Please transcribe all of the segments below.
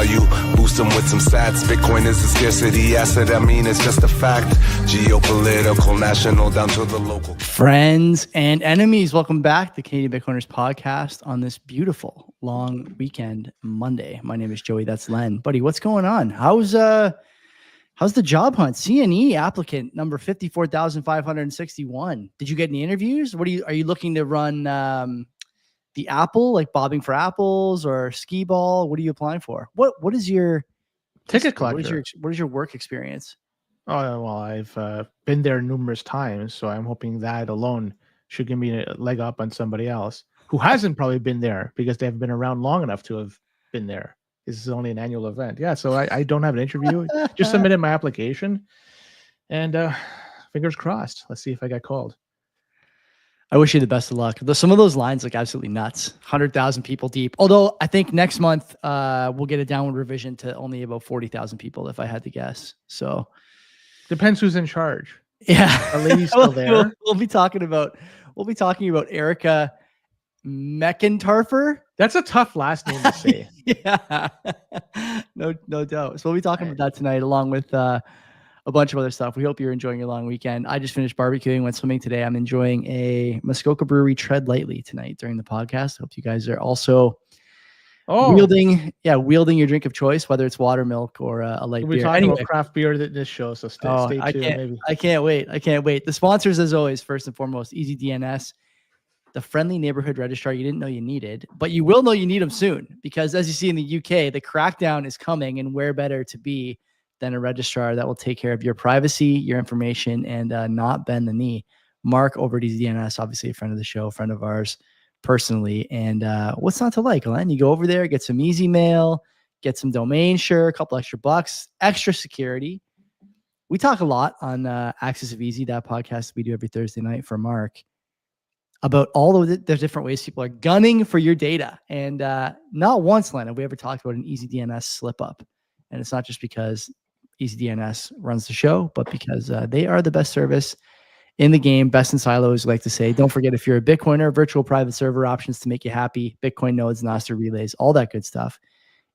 value. Boost them with some stats. Bitcoin is a scarcity asset. I mean, it's just a fact. Geopolitical, national, down to the local. Friends and enemies, welcome back to Canadian Bitcoiners podcast on this beautiful long weekend Monday. My name is Joey. That's Len. Buddy, what's going on? How's the job hunt? CNE applicant number 54,561. Did you get any interviews? Are you looking to run the Apple, like bobbing for apples or skee ball? What are you applying for? What is your ticket collector? What is your work experience? Oh, well, I've been there numerous times, so I'm hoping that alone should give me a leg up on somebody else who hasn't probably been there because they haven't been around long enough to have been there. This is only an annual event. Yeah, so I don't have an interview. Just submitted my application, and fingers crossed. Let's see if I get called. I wish you the best of luck. Some of those lines look absolutely nuts. 100,000 people deep. Although I think next month we'll get a downward revision to only about 40,000 people, if I had to guess. So depends who's in charge. Yeah, a lady's still there. We'll be talking about Erica Meckentarfer. That's a tough last name to say. Yeah, no doubt. So we'll be talking about that tonight, along with a bunch of other stuff. We hope you're enjoying your long weekend. I just finished barbecuing, went swimming today. I'm enjoying a Muskoka Brewery Tread Lightly tonight during the podcast. Hope you guys are also wielding your drink of choice, whether it's water, milk, or a light beer. We're talking about craft beer this show, so stay tuned. I can't wait. The sponsors, as always, first and foremost, Easy DNS, the friendly neighborhood registrar you didn't know you needed, but you will know you need them soon, because as you see in the UK, the crackdown is coming, and where better to be than a registrar that will take care of your privacy, your information, and not bend the knee. Mark over at Easy DNS, obviously a friend of the show, friend of ours personally. And what's not to like, Len? You go over there, get some easy mail, get some domain share, a couple extra bucks, extra security. We talk a lot on Access of Easy, that podcast we do every Thursday night for Mark, about all of the different ways people are gunning for your data. And not once, Len, have we ever talked about an Easy DNS slip up. And it's not just because Easy DNS runs the show, but because they are the best service in the game, best in silos, like to say. Don't forget, if you're a Bitcoiner, virtual private server options to make you happy, Bitcoin nodes, Nostr relays, all that good stuff.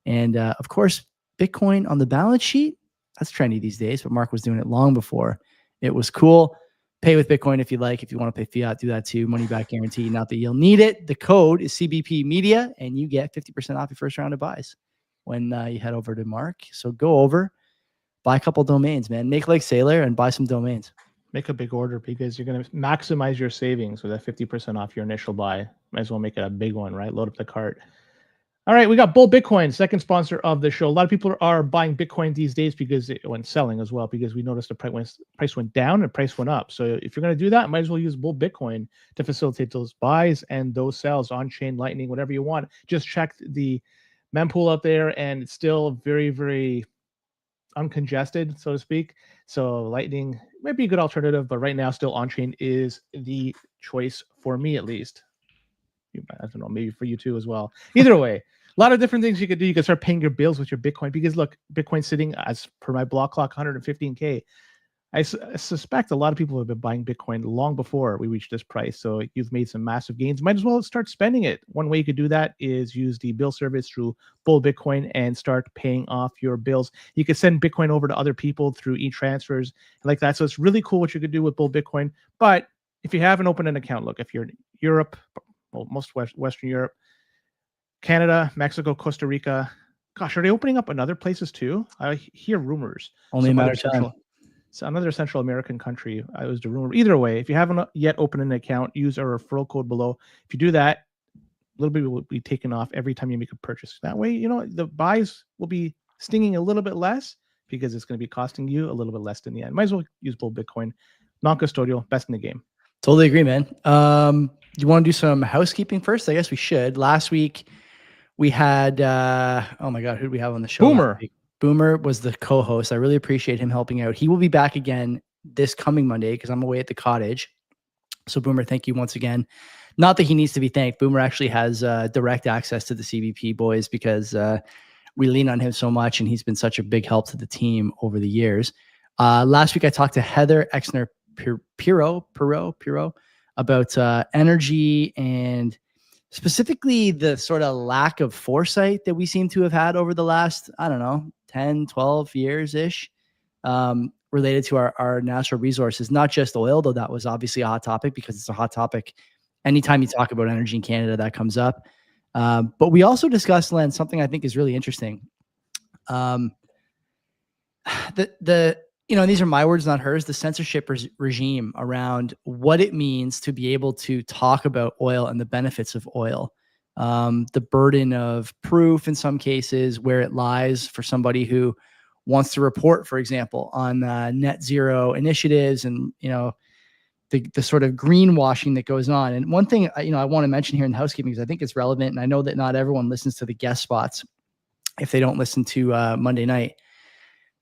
And of course, Bitcoin on the balance sheet, that's trendy these days, but Mark was doing it long before it was cool. Pay with Bitcoin if you like. If you want to pay fiat, do that too. Money back guarantee, not that you'll need it. The code is CBP Media, and you get 50% off your first round of buys when you head over to Mark. So go over, buy a couple domains, man. Make like Sailor and buy some domains. Make a big order, because you're going to maximize your savings with that 50% off your initial buy. Might as well make it a big one, right? Load up the cart. All right, we got Bull Bitcoin, second sponsor of the show. A lot of people are buying Bitcoin these days because it went selling as well, because we noticed the price went down and price went up. So if you're going to do that, might as well use Bull Bitcoin to facilitate those buys and those sales, on-chain, Lightning, whatever you want. Just check the mempool out there, and it's still very, very uncongested, so to speak. So Lightning might be a good alternative, but right now still on-chain is the choice for me, at least. I don't know, maybe for you too as well. Either way, a lot of different things you could do. You can start paying your bills with your Bitcoin, because look, Bitcoin's sitting, as per my block clock, 115K. I suspect a lot of people have been buying Bitcoin long before we reached this price. So you've made some massive gains. Might as well start spending it. One way you could do that is use the bill service through Bull Bitcoin and start paying off your bills. You could send Bitcoin over to other people through e-transfers like that. So it's really cool what you could do with Bull Bitcoin. But if you haven't opened an account, look, if you're in Europe, well, most Western Europe, Canada, Mexico, Costa Rica, gosh, are they opening up in other places too? I hear rumors. Only a matter of time. So another Central American country, I was the rumor. Either way, if you haven't yet opened an account, use our referral code below. If you do that, a little bit will be taken off every time you make a purchase. That way, you know, the buys will be stinging a little bit less, because it's going to be costing you a little bit less in the end. Might as well use Bull Bitcoin. Non-custodial, best in the game. Totally agree, man. You want to do some housekeeping first? I guess we should. Last week we had, oh my God, who did we have on the show? Boomer. Boomer was the co-host. I really appreciate him helping out. He will be back again this coming Monday, because I'm away at the cottage. So Boomer, thank you once again. Not that he needs to be thanked. Boomer actually has direct access to the CBP boys, because we lean on him so much, and he's been such a big help to the team over the years. Last week I talked to Heather Exner-Piro about energy and specifically the sort of lack of foresight that we seem to have had over the last, I don't know, 10, 12 years ish, related to our natural resources, not just oil, though that was obviously a hot topic because it's a hot topic. Anytime you talk about energy in Canada, that comes up. But we also discussed, Len, something I think is really interesting. And these are my words, not hers, the censorship regime around what it means to be able to talk about oil and the benefits of oil. The burden of proof in some cases, where it lies for somebody who wants to report, for example, on net zero initiatives and, the sort of greenwashing that goes on. And one thing, I want to mention here in housekeeping, because I think it's relevant, and I know that not everyone listens to the guest spots if they don't listen to Monday night.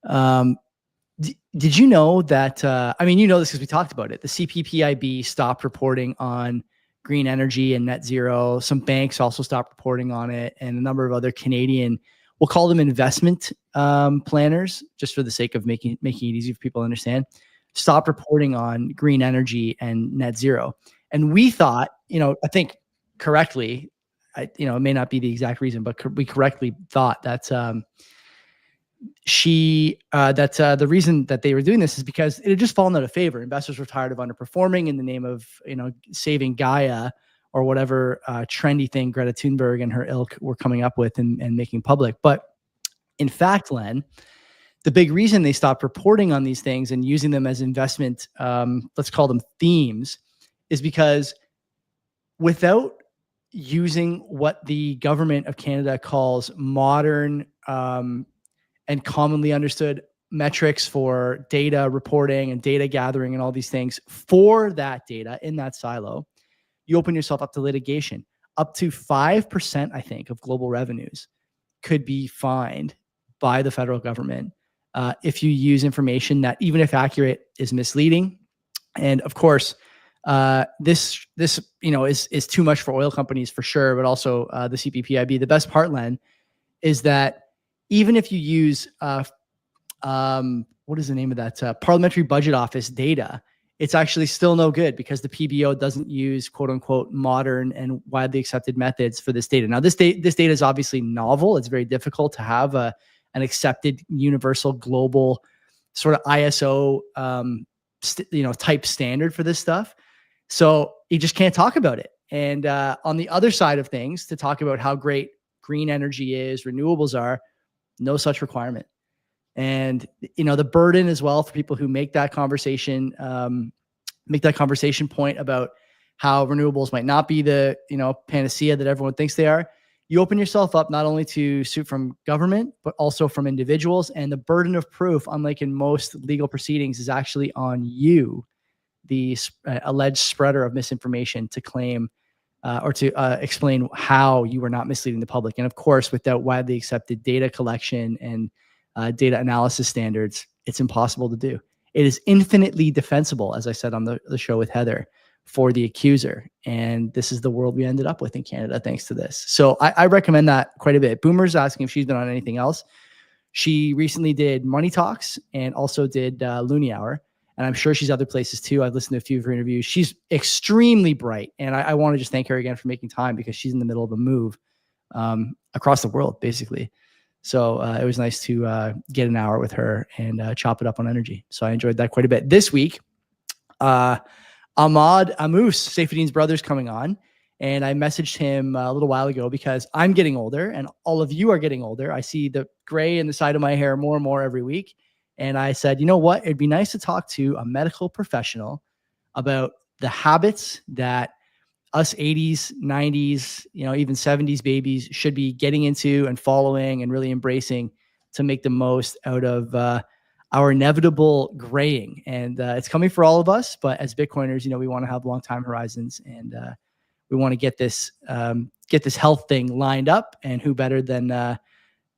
Did you know that, you know this because we talked about it, the CPPIB stopped reporting on green energy and net zero. Some banks also stopped reporting on it, and a number of other Canadian, we'll call them investment planners, just for the sake of making it easy for people to understand, stopped reporting on green energy and net zero. And we thought, I think correctly, it may not be the exact reason, but we correctly thought that the reason that they were doing this is because it had just fallen out of favor. Investors were tired of underperforming in the name of, saving Gaia or whatever trendy thing Greta Thunberg and her ilk were coming up with and making public. But in fact, Len, the big reason they stopped reporting on these things and using them as investment, let's call them themes, is because without using what the government of Canada calls modern and commonly understood metrics for data reporting and data gathering and all these things for that data in that silo, you open yourself up to litigation. Up to 5%, I think, of global revenues could be fined by the federal government if you use information that, even if accurate, is misleading. And of course, this is too much for oil companies for sure, but also the CPPIB. The best part, Len, is that even if you use what is the name of that Parliamentary Budget Office data, it's actually still no good because the PBO doesn't use quote unquote modern and widely accepted methods for this data. Now, this data is obviously novel. It's very difficult to have an accepted universal global sort of ISO type standard for this stuff. So you just can't talk about it. And on the other side of things, to talk about how great green energy is, renewables are, no such requirement. And, the burden as well for people who make that conversation point about how renewables might not be the, panacea that everyone thinks they are. You open yourself up not only to suit from government, but also from individuals. And the burden of proof, unlike in most legal proceedings, is actually on you, the alleged spreader of misinformation, to claim or to explain how you were not misleading the public. And of course, without widely accepted data collection and data analysis standards, it's impossible to do. It is infinitely defensible, as I said on the show with Heather, for the accuser. And this is the world we ended up with in Canada, thanks to this. So I recommend that quite a bit. Boomer's asking if she's been on anything else. She recently did Money Talks and also did Looney Hour. And I'm sure she's other places too. I've listened to a few of her interviews. She's extremely bright. And I want to just thank her again for making time, because she's in the middle of a move across the world, basically. So it was nice to get an hour with her and chop it up on energy. So I enjoyed that quite a bit. This week, Ahmad Amous, Saifedean's brother's coming on. And I messaged him a little while ago because I'm getting older and all of you are getting older. I see the gray in the side of my hair more and more every week. And I said, you know what? It'd be nice to talk to a medical professional about the habits that us 80s, 90s, even 70s babies should be getting into and following and really embracing to make the most out of our inevitable graying. And it's coming for all of us. But as Bitcoiners, we want to have long time horizons, and we want to get this health thing lined up. And who better than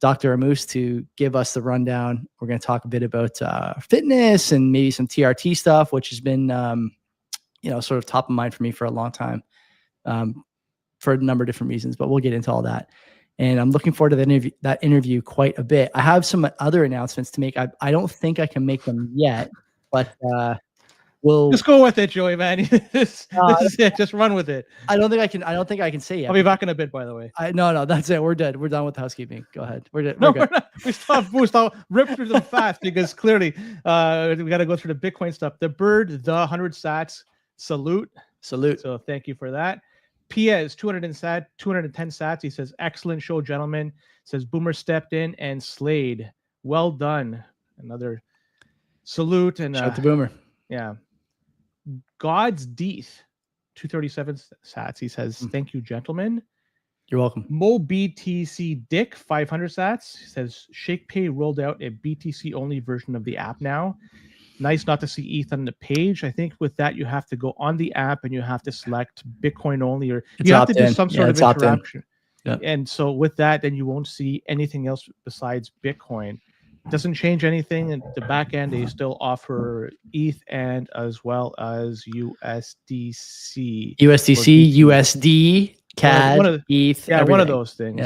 Dr. Amous to give us the rundown. We're going to talk a bit about fitness and maybe some TRT stuff, which has been, sort of top of mind for me for a long time, for a number of different reasons, but we'll get into all that. And I'm looking forward to that interview quite a bit. I have some other announcements to make. I don't think I can make them yet, but We'll. Just go with it, Joey, man. This is it. Just run with it. I don't think I can say yet. I'll be back in a bit, by the way. No, that's it. We're dead. We're done with housekeeping. Go ahead. We're good. No, we're not. We still rip through them fast because clearly we got to go through the Bitcoin stuff. The bird, the 100 sats, salute. So thank you for that. Pia is 210 sats. He says, excellent show, gentlemen. Says Boomer stepped in and slayed. Well done. Another salute and shout to Boomer. Yeah. God's Deeth, 237 sats. He says, thank you, gentlemen. You're welcome. Mo BTC Dick, 500 sats. He says, ShakePay rolled out a BTC only version of the app now. Nice not to see ETH on the page. I think with that, you have to go on the app and you have to select Bitcoin only, or you have to do some sort of interaction. Yeah. And so with that, then you won't see anything else besides Bitcoin. Doesn't change anything. In the back end, they still offer ETH and as well as USDC. USD, CAD, ETH. Yeah, everything. One of those things.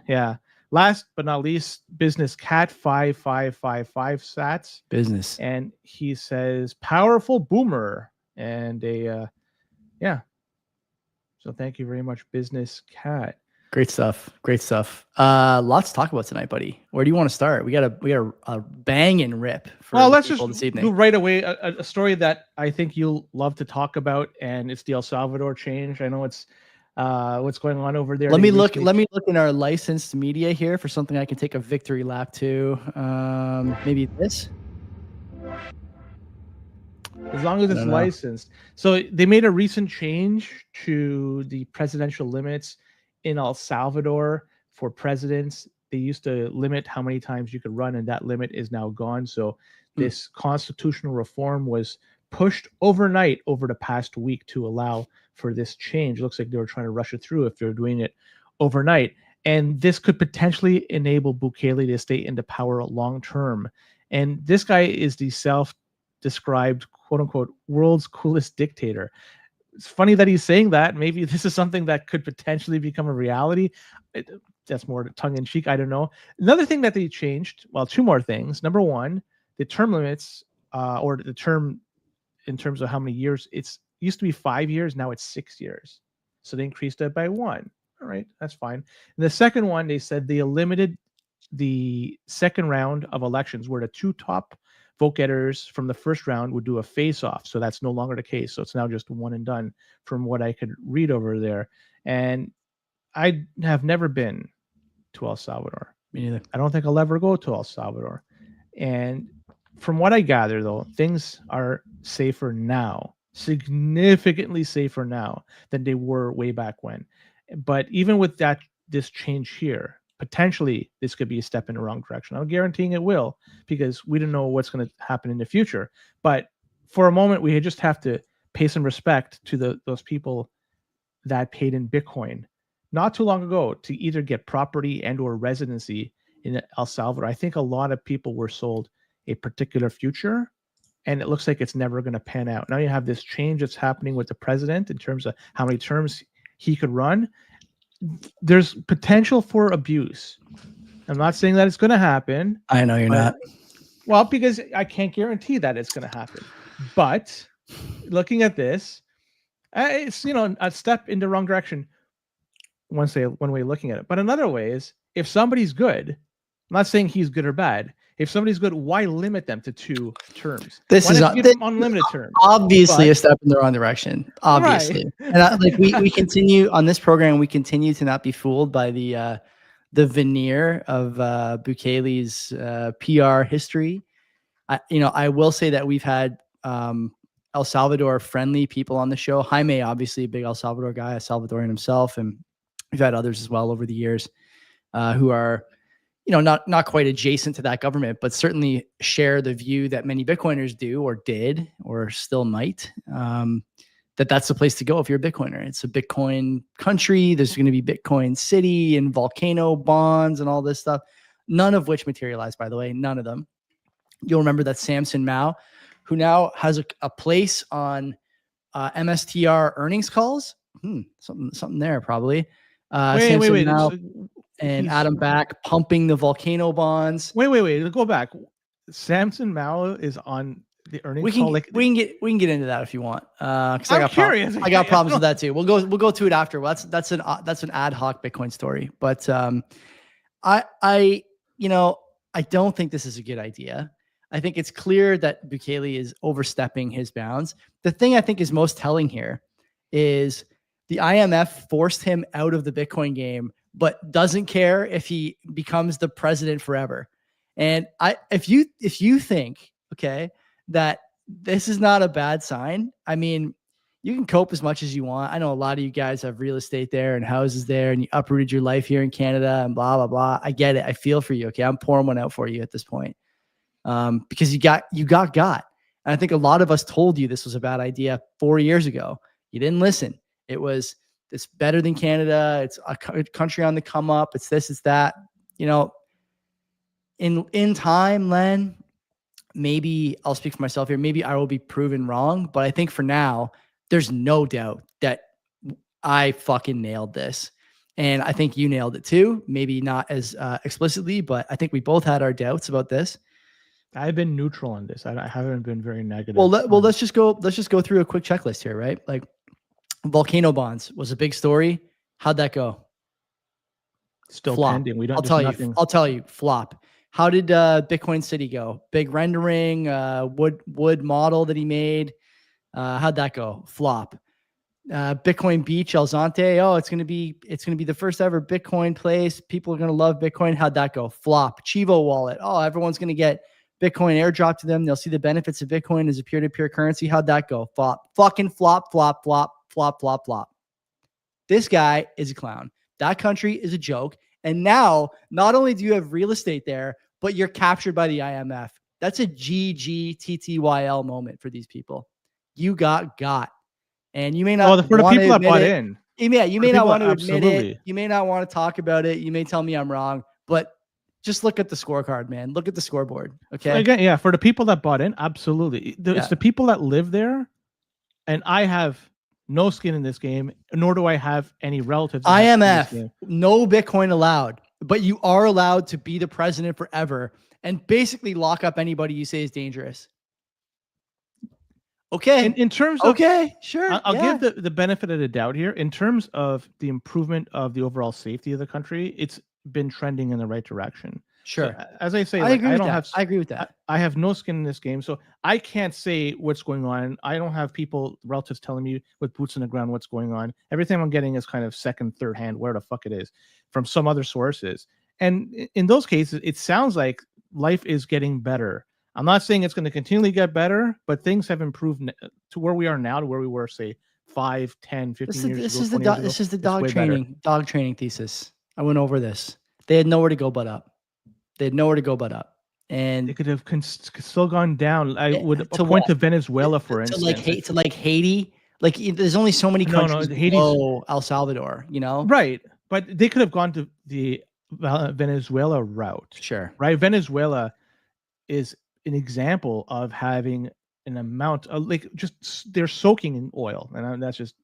Yeah. Last but not least, Business Cat 5555 sats. Business. And he says, powerful Boomer. And So thank you very much, Business Cat. Great stuff. Lots to talk about tonight, buddy. Where do you want to start? We got a bang and rip for let's just this evening. do right away a story that I think you'll love to talk about, and it's the El Salvador change. I know it's what's going on over there. Let me look in our licensed media here for something I can take a victory lap to. Maybe this. As long as it's licensed. So they made a recent change to the presidential limits in El Salvador for presidents. They used to limit how many times you could run, and that limit is now gone. So this constitutional reform was pushed overnight over the past week to allow for this change. It looks like they were trying to rush it through if they're doing it overnight. And this could potentially enable Bukele to stay into power long term. And this guy is the self-described, quote unquote, world's coolest dictator. It's funny that he's saying that. Maybe this is something that could potentially become a reality. That's more tongue-in-cheek. I don't know. Another thing that they changed, well, two more things. Number one, the term limits, or the term in terms of how many years, it's used to be 5 years. Now it's 6 years. So they increased it by 1. All right, that's fine. And the second one, they said they eliminated the second round of elections where the two top vote getters from the first round would do a face-off. So that's no longer the case. So it's now just one and done from what I could read over there. And I have never been to El Salvador. Me neither. I don't think I'll ever go to El Salvador. And from what I gather, though, things are safer now, significantly safer now than they were way back when. But even with this change here, potentially this could be a step in the wrong direction. I'm guaranteeing it will, because we don't know what's going to happen in the future. But for a moment, we just have to pay some respect to those people that paid in Bitcoin not too long ago to either get property and or residency in El Salvador. I think a lot of people were sold a particular future, and it looks like it's never going to pan out. Now you have this change that's happening with the president in terms of how many terms he could run. There's potential for abuse. I'm not saying that it's going to happen. I know you're not. Well, because I can't guarantee that it's going to happen. But looking at this, it's a step in the wrong direction. One way of looking at it, but another way is if somebody's good. I'm not saying he's good or bad. If somebody's good, why limit them to 2 terms? This is unlimited terms. Obviously, a step in the wrong direction. Obviously, right. And we continue on this program. We continue to not be fooled by the veneer of Bukele's PR history. I will say that we've had El Salvador friendly people on the show. Jaime, obviously, a big El Salvador guy, a Salvadorian himself, and we've had others as well over the years who are, not quite adjacent to that government, but certainly share the view that many Bitcoiners do or did or still might, that's the place to go if you're a Bitcoiner. It's a Bitcoin country. There's going to be Bitcoin city and volcano bonds and all this stuff, none of which materialized, by the way, none of them. You'll remember that Samson Mao, who now has a place on MSTR earnings calls. Something there probably. Wait. Mao and Adam Back pumping the volcano bonds. Wait. Go back. Samson Mao is on the earnings We can call. Like we can get into that if you want. Because I'm curious. I got problems with that too. We'll go to it after. Well, that's an ad hoc Bitcoin story. But I don't think this is a good idea. I think it's clear that Bukele is overstepping his bounds. The thing I think is most telling here is the IMF forced him out of the Bitcoin game, but doesn't care if he becomes the president forever. And if you think, okay, that this is not a bad sign, I mean, you can cope as much as you want. I know a lot of you guys have real estate there and houses there, and you uprooted your life here in Canada and blah, blah, blah. I get it. I feel for you. Okay. I'm pouring one out for you at this point. Because you got. And I think a lot of us told you this was a bad idea 4 years ago. You didn't listen. It's better than Canada. It's a country on the come up. It's this, it's that, in time, Len, maybe I'll speak for myself here. Maybe I will be proven wrong, but I think for now, there's no doubt that I fucking nailed this. And I think you nailed it too. Maybe not as explicitly, but I think we both had our doubts about this. I've been neutral on this. I haven't been very negative. Well, let's just go through a quick checklist here, right? Like volcano bonds was a big story. How'd that go? Still flop. pending. We don't. I'll tell you. Flop. How did Bitcoin City go? Big rendering, wood model that he made. How'd that go? Flop. Bitcoin Beach, El Zante. Oh, it's gonna be the first ever Bitcoin place. People are gonna love Bitcoin. How'd that go? Flop. Chivo wallet. Oh, everyone's gonna get Bitcoin airdrop to them. They'll see the benefits of Bitcoin as a peer-to-peer currency. How'd that go? Flop. Fucking flop, flop, flop, flop, flop, flop. This guy is a clown. That country is a joke. And now, not only do you have real estate there, but you're captured by the IMF. That's a GGTTYL moment for these people. You got. And you may not. Oh, for the people that bought in. Yeah, you may not want to admit it. You may not want to talk about it. You may tell me I'm wrong, but just look at the scorecard, man. Look at the scoreboard. Okay. Again, yeah, for the people that bought in, absolutely. It's the people that live there, and I have no skin in this game, nor do I have any relatives. IMF, no Bitcoin allowed, but you are allowed to be the president forever and basically lock up anybody you say is dangerous. Okay. In terms of, okay, sure. I'll give the benefit of the doubt here. In terms of the improvement of the overall safety of the country, it's been trending in the right direction. Sure. So, as I say, I agree with that. I have no skin in this game, so I can't say what's going on. I don't have relatives telling me with boots on the ground what's going on. Everything I'm getting is kind of second, third hand, where the fuck it is, from some other sources. And in those cases, it sounds like life is getting better. I'm not saying it's going to continually get better, but things have improved to where we are now, to where we were, say, 5, 10, 15 years ago. This is the dog training thesis. I went over this. They had nowhere to go but up. And they could have still gone down. I would point to Venezuela, for instance. To Haiti. Like, there's only so many countries below El Salvador, Right. But they could have gone to the Venezuela route. Sure. Right. Venezuela is an example of having an amount of they're soaking in oil, and that's just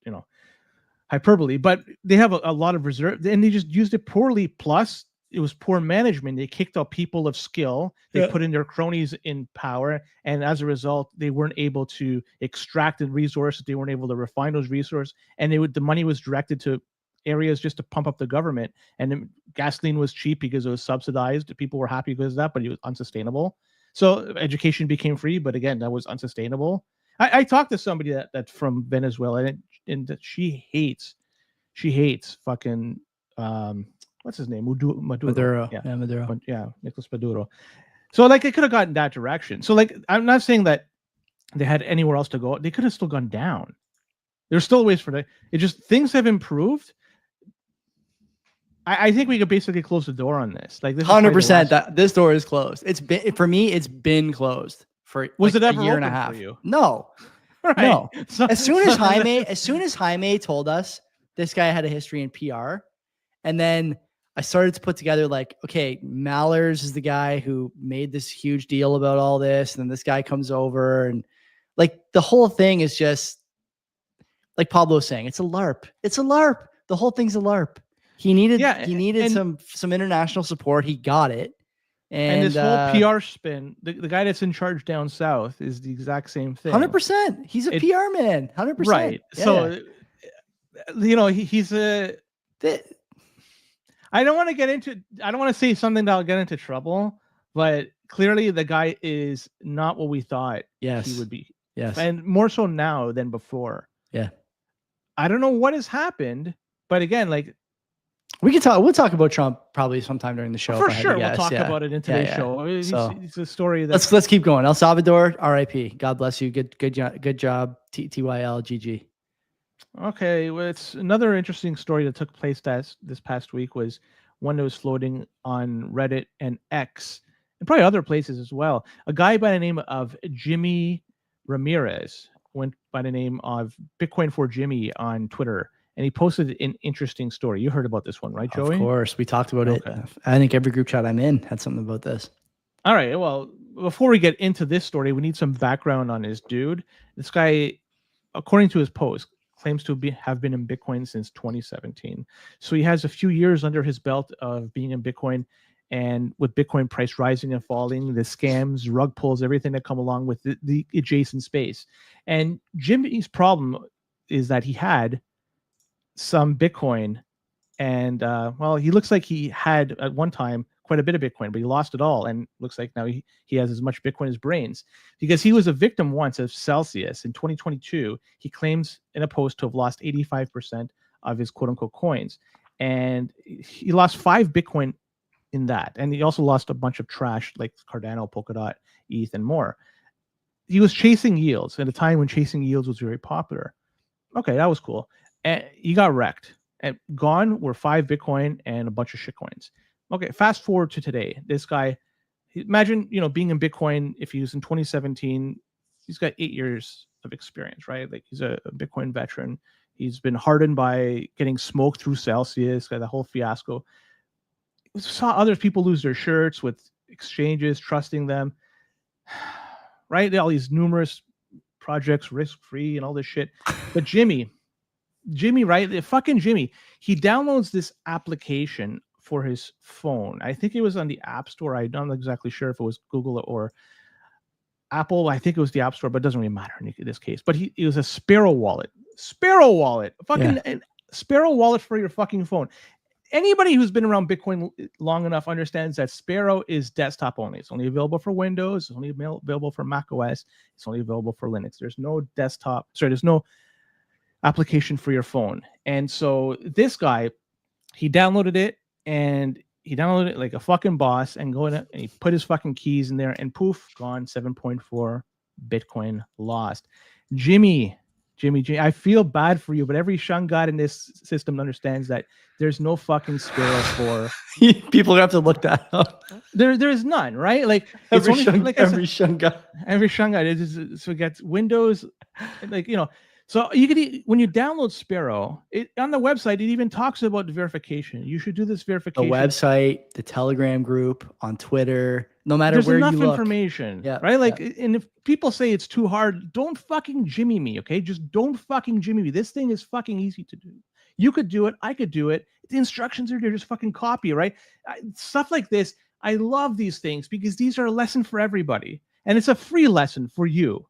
hyperbole, but they have a lot of reserve, and they just used it poorly. Plus it was poor management. They kicked out people of skill. They put in their cronies in power, and as a result they weren't able to extract the resources. They weren't able to refine those resources, and the money was directed to areas just to pump up the government. And gasoline was cheap because it was subsidized. People were happy because of that, but it was unsustainable. So education became free, but again, that was unsustainable. I talked to somebody that from Venezuela, and that she hates fucking what's his name, Maduro. Maduro. Yeah, Nicolas Maduro. So it could have gotten that direction. So I'm not saying that they had anywhere else to go. They could have still gone down. There's still ways for that. It just, things have improved. I think we could basically close the door on this. 100%. That this door is closed. It's been, for me, it's been closed for it ever a year and a half. For you? No, right. No. So, as soon as Jaime told us this guy had a history in PR, and then I started to put together okay, Mallers is the guy who made this huge deal about all this, and then this guy comes over, and the whole thing is just like Pablo's saying, it's a LARP. It's a LARP. The whole thing's a LARP. He needed some international support. He got it. And this whole PR spin, the guy that's in charge down south is the exact same thing. 100%. He's a PR man. 100%. Right. Yeah. So, he's a. I don't want to say something that'll get into trouble, but clearly the guy is not what we thought he would be. Yes. And more so now than before. Yeah. I don't know what has happened, but again, like, we'll talk about Trump probably sometime during the show. For sure. We'll talk about it in today's show. It's a story that let's keep going. El Salvador, RIP. God bless you. Good job. TYL GG. Okay, well, it's another interesting story that took place this past week was one that was floating on Reddit and X and probably other places as well. A guy by the name of Jimmy Ramirez went by the name of Bitcoin for Jimmy on Twitter, and he posted an interesting story. You heard about this one, right, Joey? Of course, we talked about it. I think every group chat I'm in had something about this. All right, well, before we get into this story, we need some background on this dude. This guy, according to his post, claims to have been in Bitcoin since 2017. So he has a few years under his belt of being in Bitcoin, and with Bitcoin price rising and falling, the scams, rug pulls, everything that come along with the adjacent space. And Jimmy's problem is that he had some Bitcoin, and he looks like he had at one time quite a bit of Bitcoin, but he lost it all, and looks like now he has as much Bitcoin as brains, because he was a victim once of Celsius in 2022. He claims in a post to have lost 85% of his quote-unquote coins, and he lost 5 Bitcoin in that, and he also lost a bunch of trash like Cardano, Polkadot, ETH, and more. He was chasing yields at a time when chasing yields was very popular. Okay, that was cool. And he got wrecked, and gone were 5 Bitcoin and a bunch of shitcoins. Okay, fast forward to today. This guy, imagine, being in Bitcoin. If he was in 2017, he's got 8 years of experience, right? Like, he's a Bitcoin veteran. He's been hardened by getting smoked through Celsius, got the whole fiasco. Saw other people lose their shirts with exchanges, trusting them, right? All these numerous projects, risk-free and all this shit. But Jimmy, right? The fucking Jimmy, he downloads this application for his phone. I think it was on the App Store. I'm not exactly sure if it was Google or Apple. I think it was the App Store, but it doesn't really matter in this case. But it was a Sparrow wallet. Sparrow wallet. Fucking Sparrow wallet for your fucking phone. Anybody who's been around Bitcoin long enough understands that Sparrow is desktop only. It's only available for Windows. It's only available for Mac OS. It's only available for Linux. There's no there's no application for your phone. And so this guy, he downloaded it, and he downloaded it like a fucking boss, and and he put his fucking keys in there, and poof, gone. 7.4 Bitcoin lost. Jimmy, I feel bad for you, but every shun god in this system understands that there's no fucking Sparrow for people have to look that up. There is none, right? Like, every it's only, every shun god. So it gets Windows, So you could, when you download Sparrow, on the website, it even talks about the verification. You should do this verification. The website, the Telegram group, on Twitter, no matter There's where you look. There's enough information, right? Like, and if people say it's too hard, don't fucking Jimmy me, okay? Just don't fucking Jimmy me. This thing is fucking easy to do. You could do it. I could do it. The instructions are there. Just fucking copy, right? Stuff like this. I love these things because these are a lesson for everybody, and it's a free lesson for you.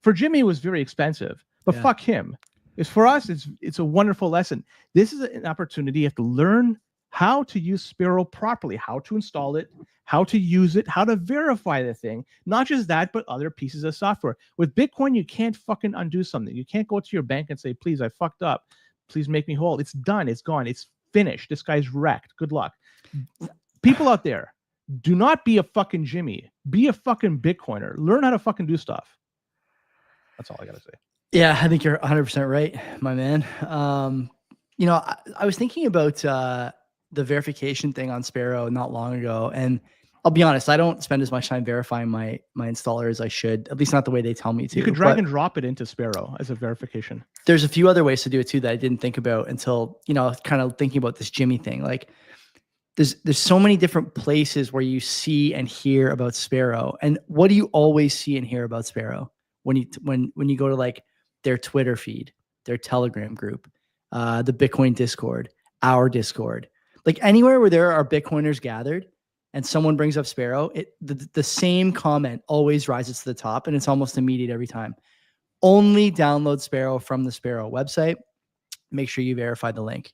For Jimmy, it was very expensive. But fuck him. It's for us. It's a wonderful lesson. This is an opportunity. You have to learn how to use Sparrow properly, how to install it, how to use it, how to verify the thing. Not just that, but other pieces of software. With Bitcoin, you can't fucking undo something. You can't go to your bank and say, please, I fucked up. Please make me whole. It's done. It's gone. It's finished. This guy's wrecked. Good luck. People out there, do not be a fucking Jimmy. Be a fucking Bitcoiner. Learn how to fucking do stuff. That's all I got to say. Yeah, I think you're 100% right, my man. I was thinking about the verification thing on Sparrow not long ago, and I'll be honest, I don't spend as much time verifying my installer as I should, at least not the way they tell me to. You could drag and drop it into Sparrow as a verification. There's a few other ways to do it too that I didn't think about until, kind of thinking about this Jimmy thing. Like, there's so many different places where you see and hear about Sparrow. And what do you always see and hear about Sparrow when you go to like their Twitter feed, their Telegram group, the Bitcoin Discord, our Discord, like anywhere where there are Bitcoiners gathered, and someone brings up Sparrow, the same comment always rises to the top, and it's almost immediate every time. Only download Sparrow from the Sparrow website. Make sure you verify the link.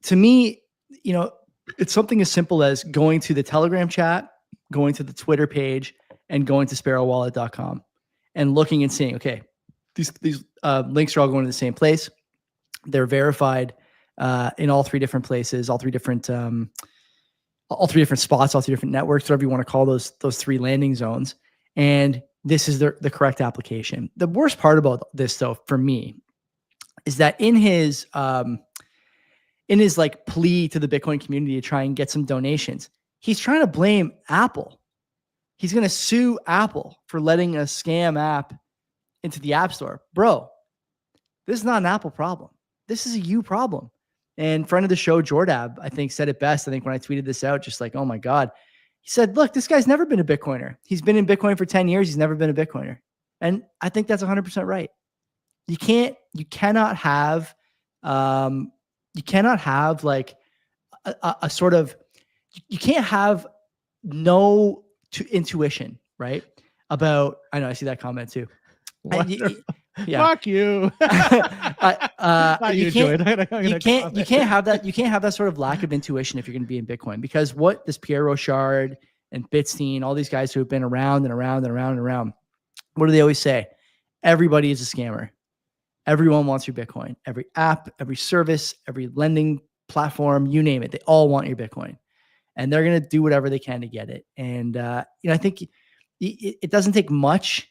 To me, it's something as simple as going to the Telegram chat, going to the Twitter page, and going to sparrowwallet.com and looking and seeing, okay, these links are all going to the same place. They're verified in all three different places, all three different spots, all three different networks, whatever you want to call those three landing zones. And this is the correct application. The worst part about this, though, for me, is that in his like plea to the Bitcoin community to try and get some donations, he's trying to blame Apple. He's going to sue Apple for letting a scam app into the App Store. Bro, this is not an Apple problem. This is a you problem. And friend of the show, Jordab, I think said it best. I think when I tweeted this out, just like, oh my God, he said, look, this guy's never been a Bitcoiner. He's been in Bitcoin for 10 years. He's never been a Bitcoiner. And I think that's 100% right. You cannot have like a sort of, you can't have no intuition, right? About, I know I see that comment too. Yeah. Fuck you. You can't have that sort of lack of intuition if you're going to be in Bitcoin, because what this Pierre Rochard and Bitstein, all these guys who have been around and around and around and around, what do they always say? Everybody is a scammer. Everyone wants your Bitcoin. Every app, every service, every lending platform, you name it, they all want your Bitcoin, and they're going to do whatever they can to get it. And I think it doesn't take much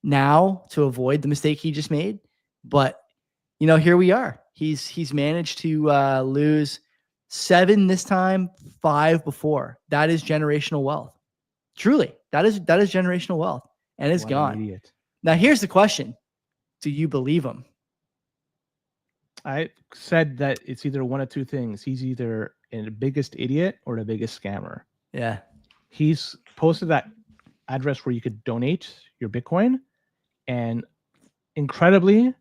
now to avoid the mistake he just made, but here we are. He's managed to lose 7 this time, 5 before. That is generational wealth. Truly, that is generational wealth, and it's gone. Now here's the question: do you believe him? I said that it's either one of two things. He's either the biggest idiot or the biggest scammer. Yeah. He's posted that address where you could donate your Bitcoin, and incredibly,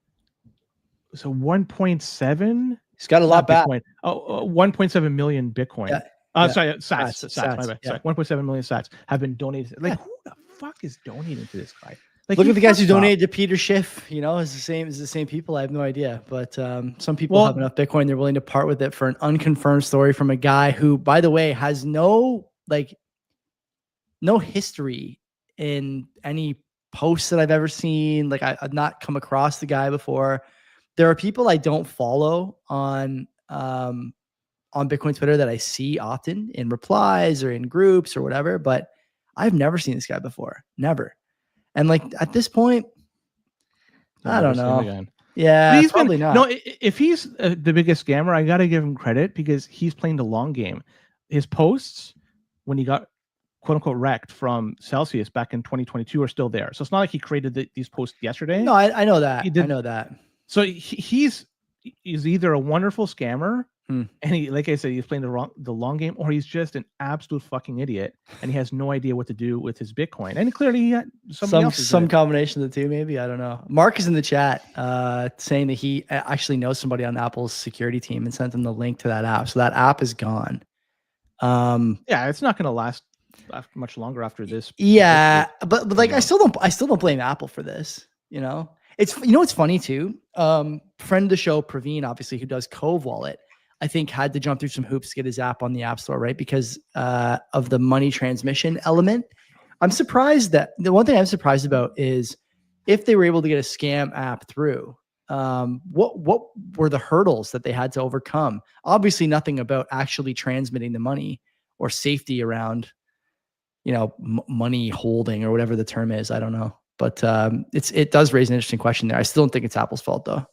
so 1.7. He's got a lot back. 1.7 million Bitcoin. Yeah. Sorry, sats. My bad. Yeah. Sorry, 1.7 million sats have been donated. Like, who the fuck is donating to this guy? Like, look at the guys who donated to Peter Schiff. It's the same people. I have no idea, but some people have enough Bitcoin they're willing to part with it for an unconfirmed story from a guy who, by the way, has no history in any posts that I've ever seen. Like, I've not come across the guy before. There are people I don't follow on Bitcoin Twitter that I see often in replies or in groups or whatever, but I've never seen this guy before. Never. And like at this point, I don't know. Yeah, he's probably not. No, if he's the biggest scammer, I got to give him credit because he's playing the long game. His posts, when he got quote unquote wrecked from Celsius back in 2022, are still there. So it's not like he created these posts yesterday. No, I know that. I know that. So he's either a wonderful scammer, and he, like I said, he's playing the long game, or he's just an absolute fucking idiot, and he has no idea what to do with his Bitcoin. And clearly, he had some combination of the two, maybe. I don't know. Mark is in the chat saying that he actually knows somebody on Apple's security team and sent them the link to that app. So that app is gone. Yeah, it's not going to last much longer after this. Yeah, but like I still don't blame Apple for this. It's it's funny too. Friend of the show, Praveen, obviously, who does Cove Wallet, I think had to jump through some hoops to get his app on the App Store, right? Because of the money transmission element. I'm surprised that the one thing I'm surprised about is if they were able to get a scam app through, what were the hurdles that they had to overcome? Obviously, nothing about actually transmitting the money or safety around, money holding or whatever the term is. I don't know. But it does raise an interesting question there. I still don't think it's Apple's fault, though.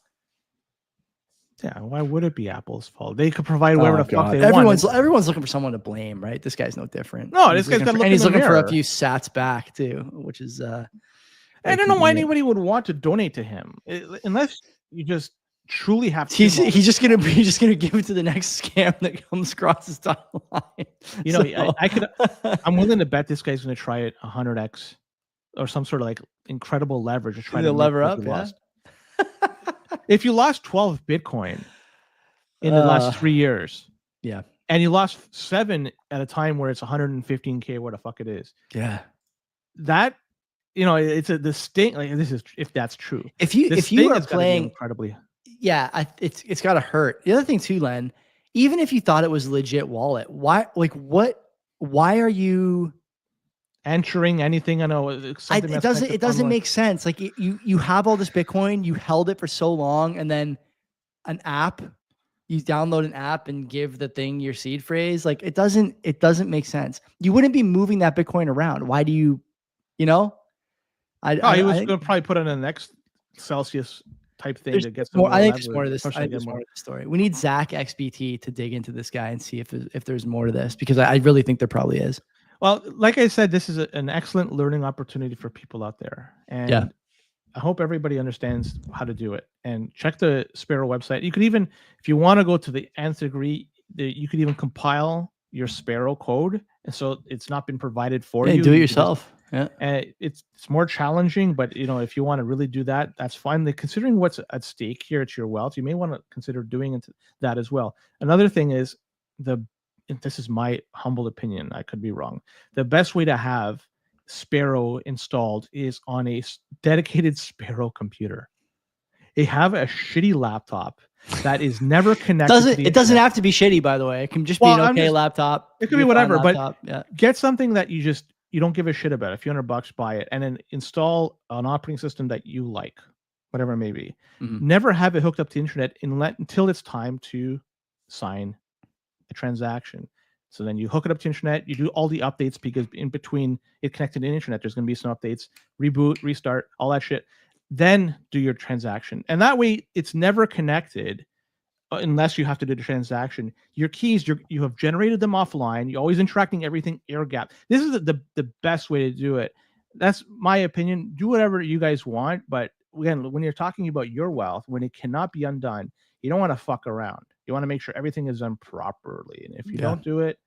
Yeah, why would it be Apple's fault? They could provide whatever the fuck they want. Everyone's looking for someone to blame, right? This guy's no different. No, this guy's got to look in the mirror. And he's looking for a few sats back too, which is. I don't know why anybody would want to donate to him, unless you just truly have to. He's just gonna give it to the next scam that comes across his timeline. I'm willing to bet this guy's gonna try it 100x. Or some sort of like incredible leverage to try to lever up. Yeah. If you lost 12 Bitcoin in the last 3 years, yeah, and you lost 7 at a time where it's 115K, what the fuck it is. Yeah. That, it's the sting. Like, this is, if that's true. If you are playing incredibly, it's got to hurt. The other thing too, Len, even if you thought it was a legit wallet, why are you entering anything? I know it doesn't make sense. Like you have all this Bitcoin, you held it for so long, and then you download an app and give the thing your seed phrase. Like it doesn't make sense. You wouldn't be moving that Bitcoin around. Why do you he was going to probably put on the next Celsius type thing to get some more. I think there's leverage. more to this. I think there's more to the story. We need Zach XBT to dig into this guy and see if there's more to this, because I really think there probably is. Well, like I said, this is an excellent learning opportunity for people out there, and I hope everybody understands how to do it. And check the Sparrow website. You could even, if you want to go to the nth degree, you could even compile your Sparrow code, and so it's not been provided for you. Do it yourself. It's more challenging, but if you want to really do that, that's fine. Considering what's at stake here, it's your wealth, you may want to consider doing that as well. Another thing is, this is my humble opinion, I could be wrong, the best way to have Sparrow installed is on a dedicated Sparrow computer. They have a shitty laptop that is never connected. It doesn't have to be shitty, by the way. It can just be an laptop. It could be whatever, but get something that you don't give a shit about. A few $100, buy it, and then install an operating system that you like, whatever it may be. Mm-hmm. Never have it hooked up to the internet until it's time to sign a transaction. So then you hook it up to the internet, you do all the updates, because in between it connected to the internet, there's going to be some updates, reboot, restart, all that shit. Then do your transaction. And that way it's never connected unless you have to do the transaction. Your keys, you have generated them offline. You're always interacting everything air gap. This is the best way to do it. That's my opinion. Do whatever you guys want. But again, when you're talking about your wealth, when it cannot be undone, you don't want to fuck around. You want to make sure everything is done properly. And if you don't do it,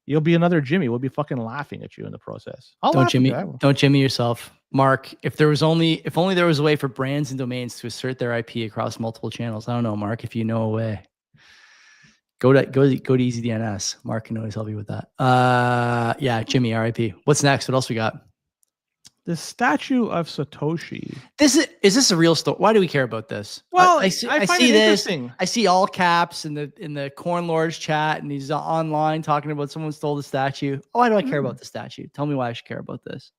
you'll be another Jimmy. We'll be fucking laughing at you in the process. Don't Jimmy yourself. Mark, if only there was a way for brands and domains to assert their IP across multiple channels. I don't know, Mark, if you know a way. Go to EasyDNS. Mark can always help you with that. Jimmy, RIP. What's next? What else we got? The statue of Satoshi. Is this a real story? Why do we care about this? Well, I see this. I see all caps in the Corn Lords chat, and he's online talking about someone stole the statue. Why do I care about the statue? Tell me why I should care about this.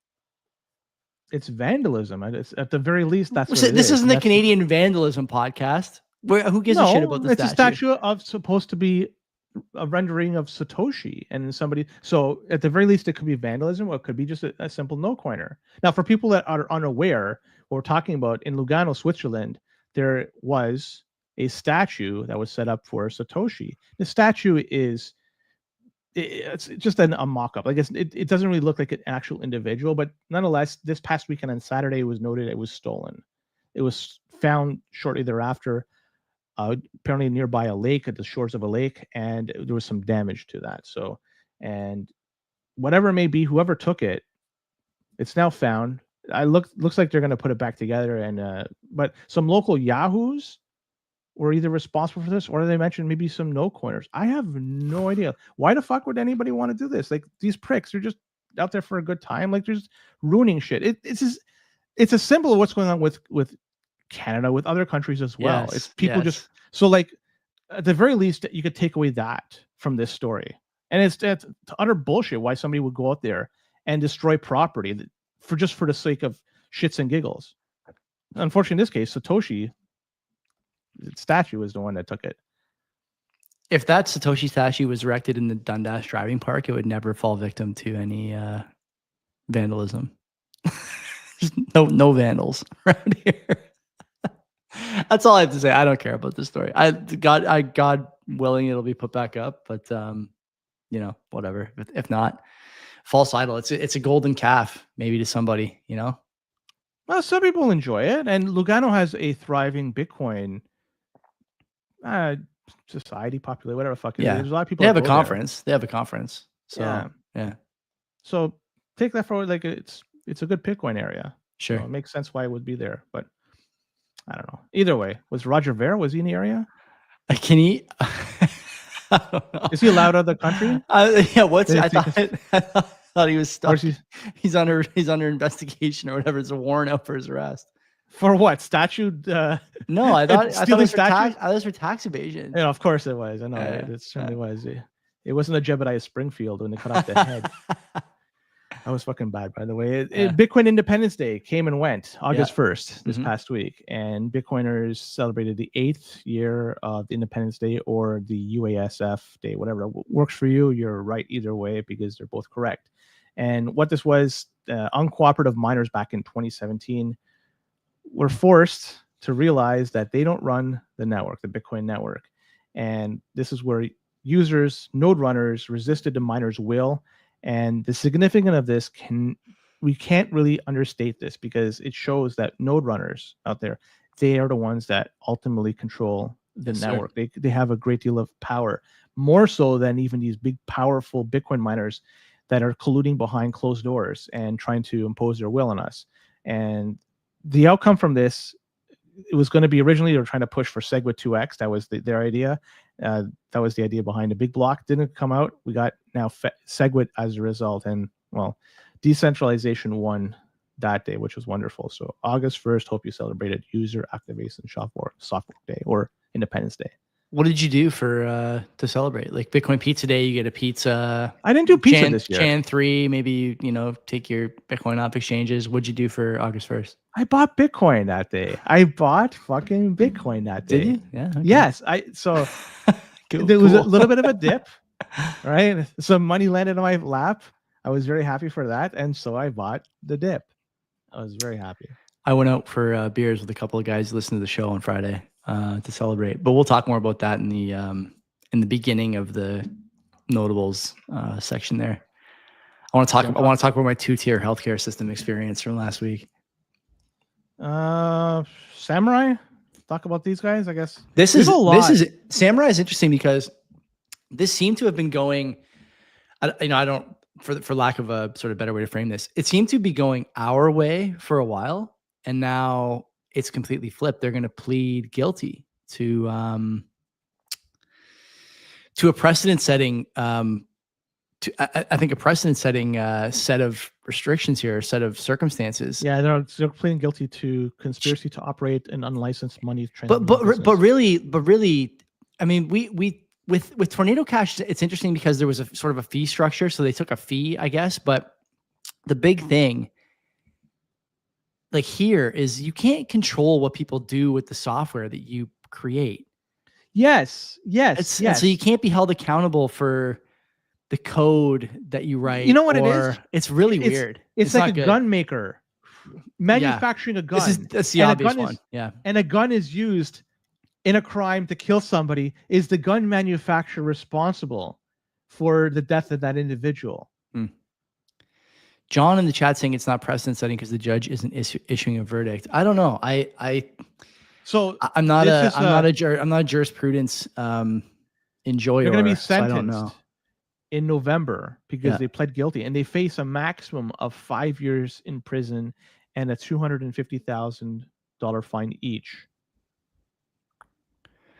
It's vandalism. At the very least, that's what this isn't the Canadian vandalism podcast. Who gives a shit about the statue? It's a statue of supposed to be a rendering of Satoshi, and somebody. So at the very least, it could be vandalism, or it could be just a simple no coiner. Now, for people that are unaware, what we're talking about, in Lugano, Switzerland, there was a statue that was set up for Satoshi. The statue it's just a mock-up. I guess it doesn't really look like an actual individual, but nonetheless, this past weekend on Saturday, it was noted it was stolen. It was found shortly thereafter, apparently nearby a lake, at the shores of a lake, and there was some damage to that. So, and whatever it may be, whoever took it, it's now found. Looks like they're going to put it back together, and but some local yahoos were either responsible for this, or they mentioned maybe some no coiners. I have no idea. Why the fuck would anybody want to do this? Like, these pricks are just out there for a good time. Like, they're just ruining shit. It's a symbol of what's going on with Canada, with other countries as well. Yes, it's people just, so like, at the very least, you could take away that from this story. And it's utter bullshit why somebody would go out there and destroy property for the sake of shits and giggles. Unfortunately, in this case, Satoshi statue is the one that took it. If that Satoshi statue was erected in the Dundas driving park, it would never fall victim to any vandalism. no vandals around here. That's all I have to say. I don't care about this story. God willing, it'll be put back up, but whatever. If not, false idol. It's a golden calf, maybe, to somebody, Well, some people enjoy it, and Lugano has a thriving Bitcoin society, popular, whatever the fuck it is. There's a lot of people. They have a conference. They have a conference. So yeah. So take that forward. Like, it's a good Bitcoin area. Sure, it makes sense why it would be there, but I don't know. Either way, was Roger Ver, was he in the area? Can he? I don't know. Is he allowed out of the country? Yeah. What's Did I he take thought? I thought he was Or stuck. is he, He's under investigation or whatever. It's a warrant out for his arrest. for what? Statute? No, I thought it stealing was for tax. statues? I thought it was for tax evasion. Yeah, of course it was. I know Yeah, it certainly was. It wasn't a Jebediah Springfield when they cut off the head. That was fucking bad, by the way. Bitcoin Independence Day came and went August 1st this past week, and Bitcoiners celebrated the 8th year of Independence Day, or the UASF Day, whatever works for you. You're right either way because they're both correct. And what this was, uncooperative miners back in 2017 were forced to realize that they don't run the network, the Bitcoin network. And this is where users, node runners, resisted the miners' will. And the significance of this we can't really understate this, because it shows that node runners out there, they are the ones that ultimately control the network. They have a great deal of power, more so than even these big, powerful Bitcoin miners that are colluding behind closed doors and trying to impose their will on us. And the outcome from this, it was going to be, originally they were trying to push for SegWit 2x. That was their idea. That was the idea behind the big block. Didn't come out. We got now SegWit as a result. And well, decentralization won that day, which was wonderful. So August 1st, hope you celebrated User Activation Software Day, or Independence Day. What did you do for to celebrate? Like Bitcoin Pizza Day, you get a pizza. I didn't do pizza this year. Jan 3, maybe take your Bitcoin off exchanges. What'd you do for August 1st? I bought Bitcoin that day. I bought fucking Bitcoin that day. Did you? Yeah. Okay. Yes. There was a little bit of a dip, right? Some money landed on my lap. I was very happy for that, and so I bought the dip. I was very happy. I went out for beers with a couple of guys listening to the show on Friday to celebrate. But we'll talk more about that in the beginning of the notables section there. I want to talk about my 2-tier healthcare system experience from last week. Samurai, talk about these guys. I guess Samurai is interesting because this seemed to have been going. I don't, for lack of a sort of better way to frame this, it seemed to be going our way for a while, and now it's completely flipped. They're going to plead guilty to a precedent-setting. I think a precedent-setting set of restrictions here, a set of circumstances. Yeah, they're pleading guilty to conspiracy to operate an unlicensed money transfer. But really, I mean, we with Tornado Cash, it's interesting because there was a sort of a fee structure, so they took a fee, I guess. But the big thing, like here, is you can't control what people do with the software that you create. Yes. And so you can't be held accountable for the code that you write. You know what it is? It's really weird. It's like a gun maker manufacturing a gun. That's the obvious one. Yeah. And a gun is used in a crime to kill somebody. Is the gun manufacturer responsible for the death of that individual? John in the chat saying it's not precedent setting because the judge isn't issuing a verdict. I don't know. I'm not a jurisprudence enjoyer. They're going to be so I don't know. sentenced in November because they pled guilty, and they face a maximum of 5 years in prison and a $250,000 fine each.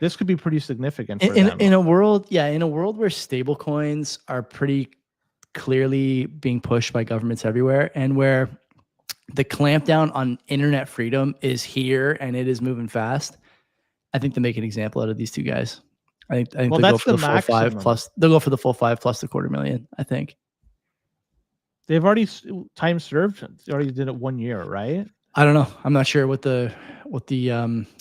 This could be pretty significant for them. In a world where stable coins are pretty clearly being pushed by governments everywhere, and where the clampdown on internet freedom is here and it is moving fast, I think they make an example out of these two guys. I think they'll go for the full 5 plus. They'll go for the full 5 plus the $250,000. I think they've already time served. They already did it 1 year, right? I don't know. I'm not sure what the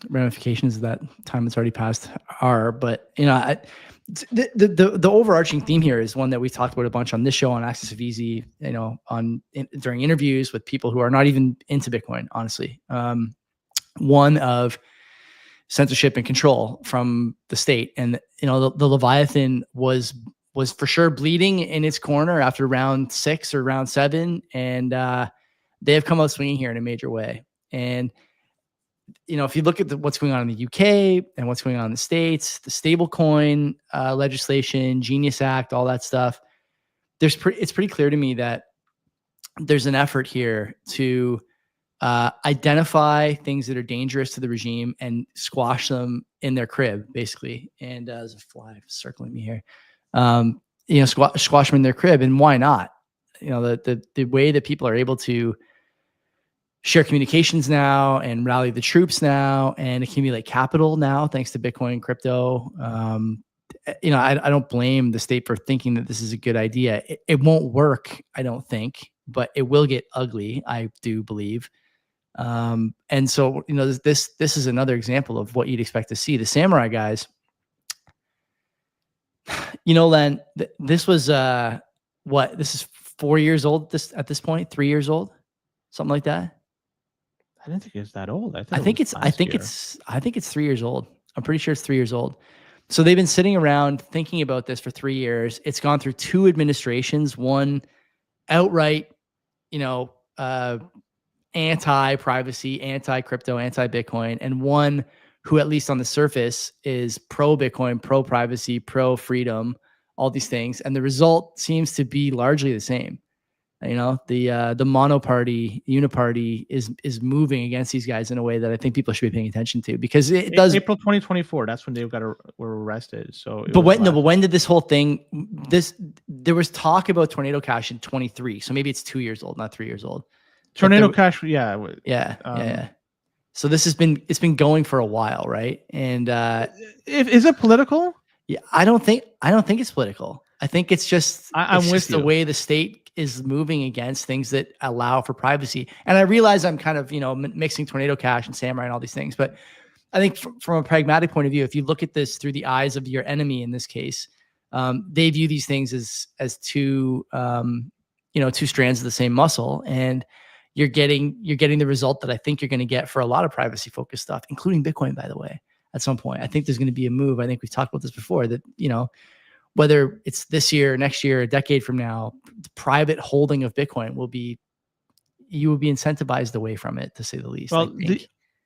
ramifications of that time that's already passed are, but the overarching theme here is one that we talked about a bunch on this show, on Axis of Easy, during interviews with people who are not even into Bitcoin, honestly. One of censorship and control from the state, and the Leviathan was for sure bleeding in its corner after round 6 or round 7, and they have come out swinging here in a major way. And if you look at what's going on in the UK and what's going on in the States, the stablecoin legislation, Genius Act, all that stuff, it's pretty clear to me that there's an effort here to identify things that are dangerous to the regime and squash them in their crib, basically. And there's a fly circling me here. Squash them in their crib. And why not? The way that people are able to share communications now and rally the troops now and accumulate capital now, thanks to Bitcoin and crypto. I don't blame the state for thinking that this is a good idea. It won't work, I don't think, but it will get ugly, I do believe. And so, this is another example of what you'd expect to see. The samurai guys, Len, this was, this is 4 years old at this point, 3 years old, something like that. I didn't think it was that old. I think it's 3 years old. I'm pretty sure it's 3 years old. So they've been sitting around thinking about this for 3 years. It's gone through 2 administrations, one outright, anti-privacy, anti-crypto, anti-Bitcoin, and one who, at least on the surface, is pro-Bitcoin, pro-privacy, pro-freedom, all these things. And the result seems to be largely the same. The monoparty, uniparty is moving against these guys in a way that I think people should be paying attention to, because it does. April 2024. That's when they were arrested. So, but when did this whole thing? There was talk about Tornado Cash in 23. So maybe it's 2 years old, not 3 years old. Tornado Cash, yeah. So it's been going for a while, right? And is it political? Yeah, I don't think it's political. I think it's just I'm with you. The way the state is moving against things that allow for privacy. And I realize I'm kind of, mixing Tornado Cash and Samurai and all these things, but I think from a pragmatic point of view, if you look at this through the eyes of your enemy in this case, they view these things as two strands of the same muscle, and you're getting the result that I think you're going to get for a lot of privacy focused stuff, including Bitcoin, by the way. At some point, I think there's going to be a move. I think we've talked about this before, that, whether it's this year, next year, a decade from now, the private holding of Bitcoin you will be incentivized away from it, to say the least. Well,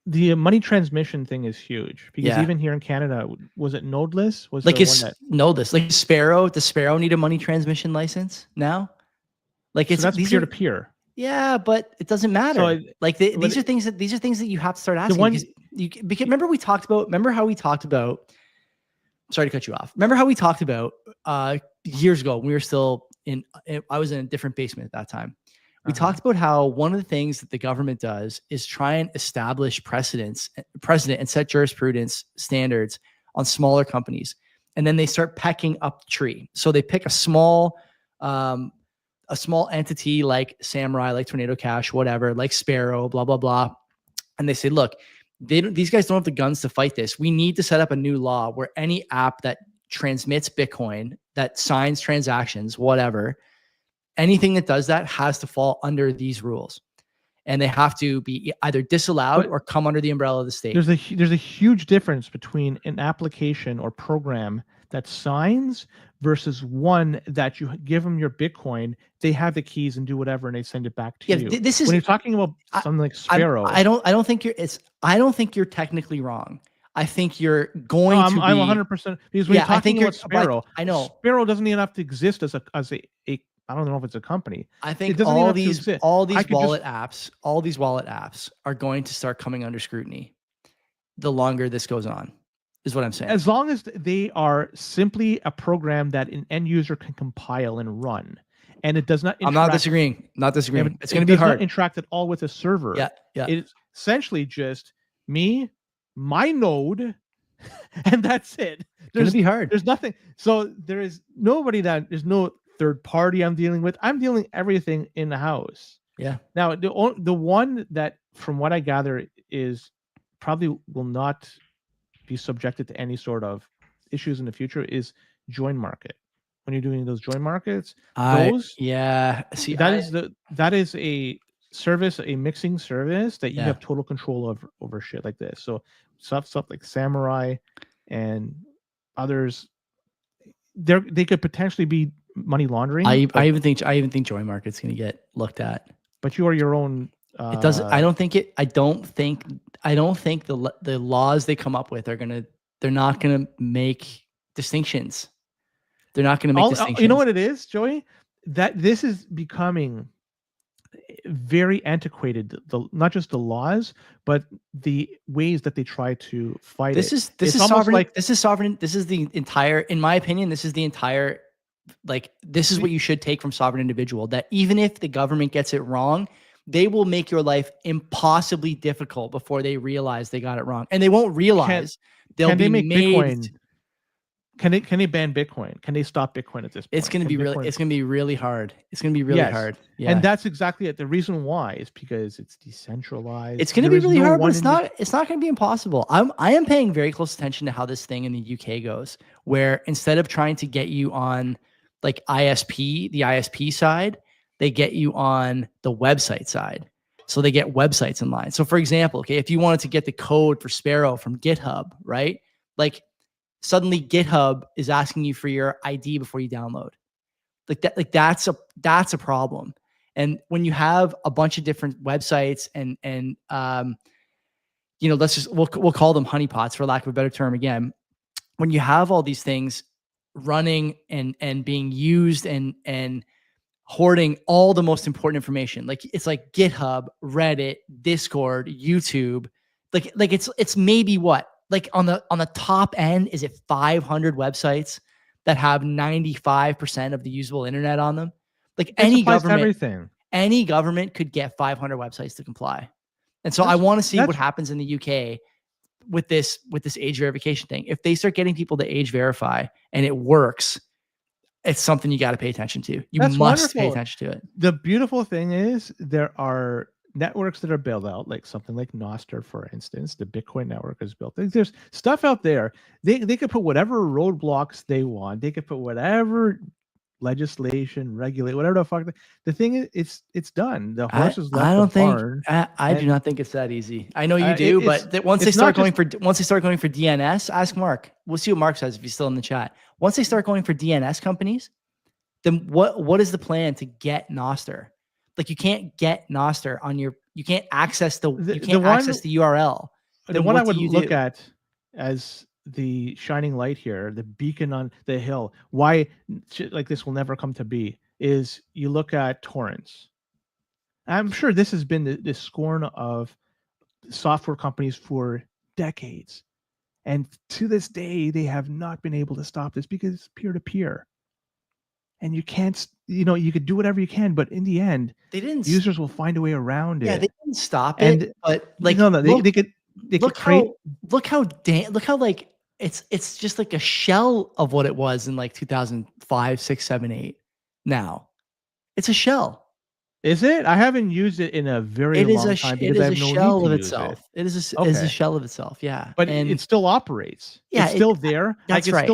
the money transmission thing is huge, because even here in Canada, was it nodeless? Nodeless? Like Sparrow, does Sparrow need a money transmission license now? So that's peer to peer. Yeah, but it doesn't matter. So these are things that you have to start asking. Because remember how we talked about. Sorry to cut you off. Remember how we talked about years ago when we were still I was in a different basement at that time. We talked about how one of the things that the government does is try and establish precedent and set jurisprudence standards on smaller companies. And then they start pecking up the tree. So they pick a small entity like Samurai, like Tornado Cash, whatever, like Sparrow, blah, blah, blah. And they say, look, these guys don't have the guns to fight this. We need to set up a new law where any app that transmits Bitcoin, that signs transactions, whatever, anything that does that has to fall under these rules. And they have to be either disallowed or come under the umbrella of the state. There's a huge difference between an application or program that signs versus one that you give them your Bitcoin, they have the keys and do whatever, and they send it back to you. This is when you're talking about something like Sparrow. I don't think you're technically wrong. I think you're going to be. I'm 100%, because when you're talking about Sparrow, I know Sparrow doesn't even have to exist as a I don't know if it's a company. I think all these wallet apps are going to start coming under scrutiny the longer this goes on, is what I'm saying. As long as they are simply a program that an end user can compile and run, and it does not interact. I'm not disagreeing. It's going to be hard. Not interact at all with a server. Yeah. It's essentially just me, my node, and that's it. It's going to be hard. There's nothing. So there's no third party I'm dealing with. I'm dealing everything in the house. Yeah. Now, the one that, from what I gather, is probably will not be subjected to any sort of issues in the future is join market. When you're doing those join markets, See, that is a service, a mixing service that you have total control over shit like this. So stuff like Samurai and others, they could potentially be money laundering. I even think join market's going to get looked at. But you are your own. It doesn't. I don't think the laws they come up with they're not gonna make distinctions. They're not gonna make distinctions. You know what it is, Joey? That this is becoming very antiquated. Not just the laws, but the ways that they try to fight This it. is It's is almost sovereign. like This is sovereign. This is the entire, in my opinion, this is the entire, like, this is what you should take from sovereign individual, that even if the government gets it wrong, they will make your life impossibly difficult before they realize they got it wrong. And they won't realize. They'll can they be make made. Bitcoin? Can they ban Bitcoin? Can they stop Bitcoin at this point? It's going to be really, Bitcoin... it's going to be really hard. It's going to be really Yes. hard. Yeah. And that's exactly it. The reason why is because it's decentralized. It's going to be really hard, but it's not going to be impossible. I am paying very close attention to how this thing in the UK goes, where instead of trying to get you on like the ISP side, they get you on the website side. So they get websites in line. So for example, okay, if you wanted to get the code for Sparrow from GitHub, right? Like suddenly GitHub is asking you for your ID before you download. Like that's a problem. And when you have a bunch of different websites and we'll call them honeypots for lack of a better term again. When you have all these things running and being used and hoarding all the most important information, like it's like GitHub, Reddit, Discord, YouTube, like it's maybe what, like on the top end, is it 500 websites that have 95% of the usable internet on them? Like any government could get 500 websites to comply. And so I want to see what happens in the UK with this age verification thing. If they start getting people to age verify and it works, it's something you got to pay attention to. You must pay attention to it. The beautiful thing is there are networks that are built out, like something like Nostr, for instance. The Bitcoin network is built. There's stuff out there. They could put whatever roadblocks they want. They could put whatever legislation, regulate, whatever the fuck. The thing is, it's done. The horse is left. I do not think it's that easy. I know you do, but once they start going for DNS, ask Mark. We'll see what Mark says if he's still in the chat. Once they start going for DNS companies, then what is the plan to get Nostr? Like you can't get Nostr on you can't access the URL. The one I would look at as the shining light here, the beacon on the hill, why shit like this will never come to be, is you look at torrents. I'm sure this has been the scorn of software companies for decades. And to this day, they have not been able to stop this because it's peer-to-peer. And you can't, you could do whatever you can, but in the end, users will find a way around it. Yeah, they didn't stop it, but like, they could create. Look how like it's just like a shell of what it was in like 2005, 6, 7, 8. Now it's a shell. Is it? I haven't used it in a very long time because I have no need to use it. It is a shell of itself. It is a shell of itself. Yeah, but it still operates. Yeah, it's still there. That's right.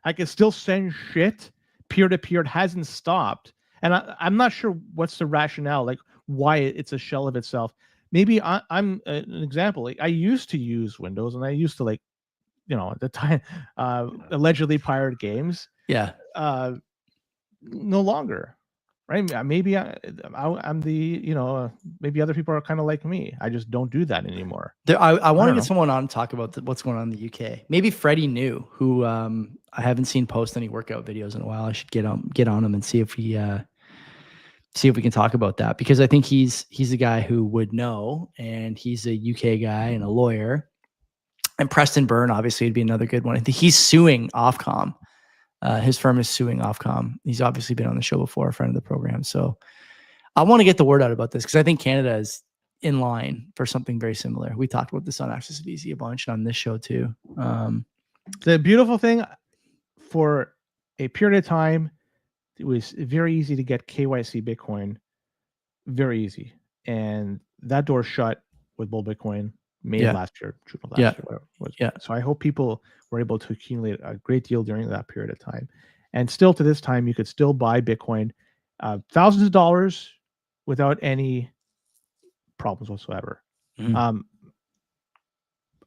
I can still send shit peer-to-peer. It hasn't stopped, and I'm not sure what's the rationale, like why it's a shell of itself. Maybe I'm an example. Like I used to use Windows, and I used to at the time allegedly pirate games. Yeah. No longer. Right? Maybe I'm the, maybe other people are kind of like me. I just don't do that anymore. I want to get someone on to talk about what's going on in the UK. Maybe Freddie New, who I haven't seen post any workout videos in a while. I should get on him and see if we can talk about that, because I think he's a guy who would know, and he's a UK guy and a lawyer. And Preston Byrne obviously would be another good one. I think he's suing Ofcom. His firm is suing Ofcom. He's obviously been on the show before, a friend of the program. So I want to get the word out about this, because I think Canada is in line for something very similar. We talked about this on Access Easy a bunch on this show too. The beautiful thing, for a period of time, it was very easy to get KYC Bitcoin, very easy. And that door shut with Bull Bitcoin last year, June of last year, whatever it was. Yeah. So I hope people were able to accumulate a great deal during that period of time. And still to this time, you could still buy Bitcoin, thousands of dollars without any problems whatsoever. Mm-hmm.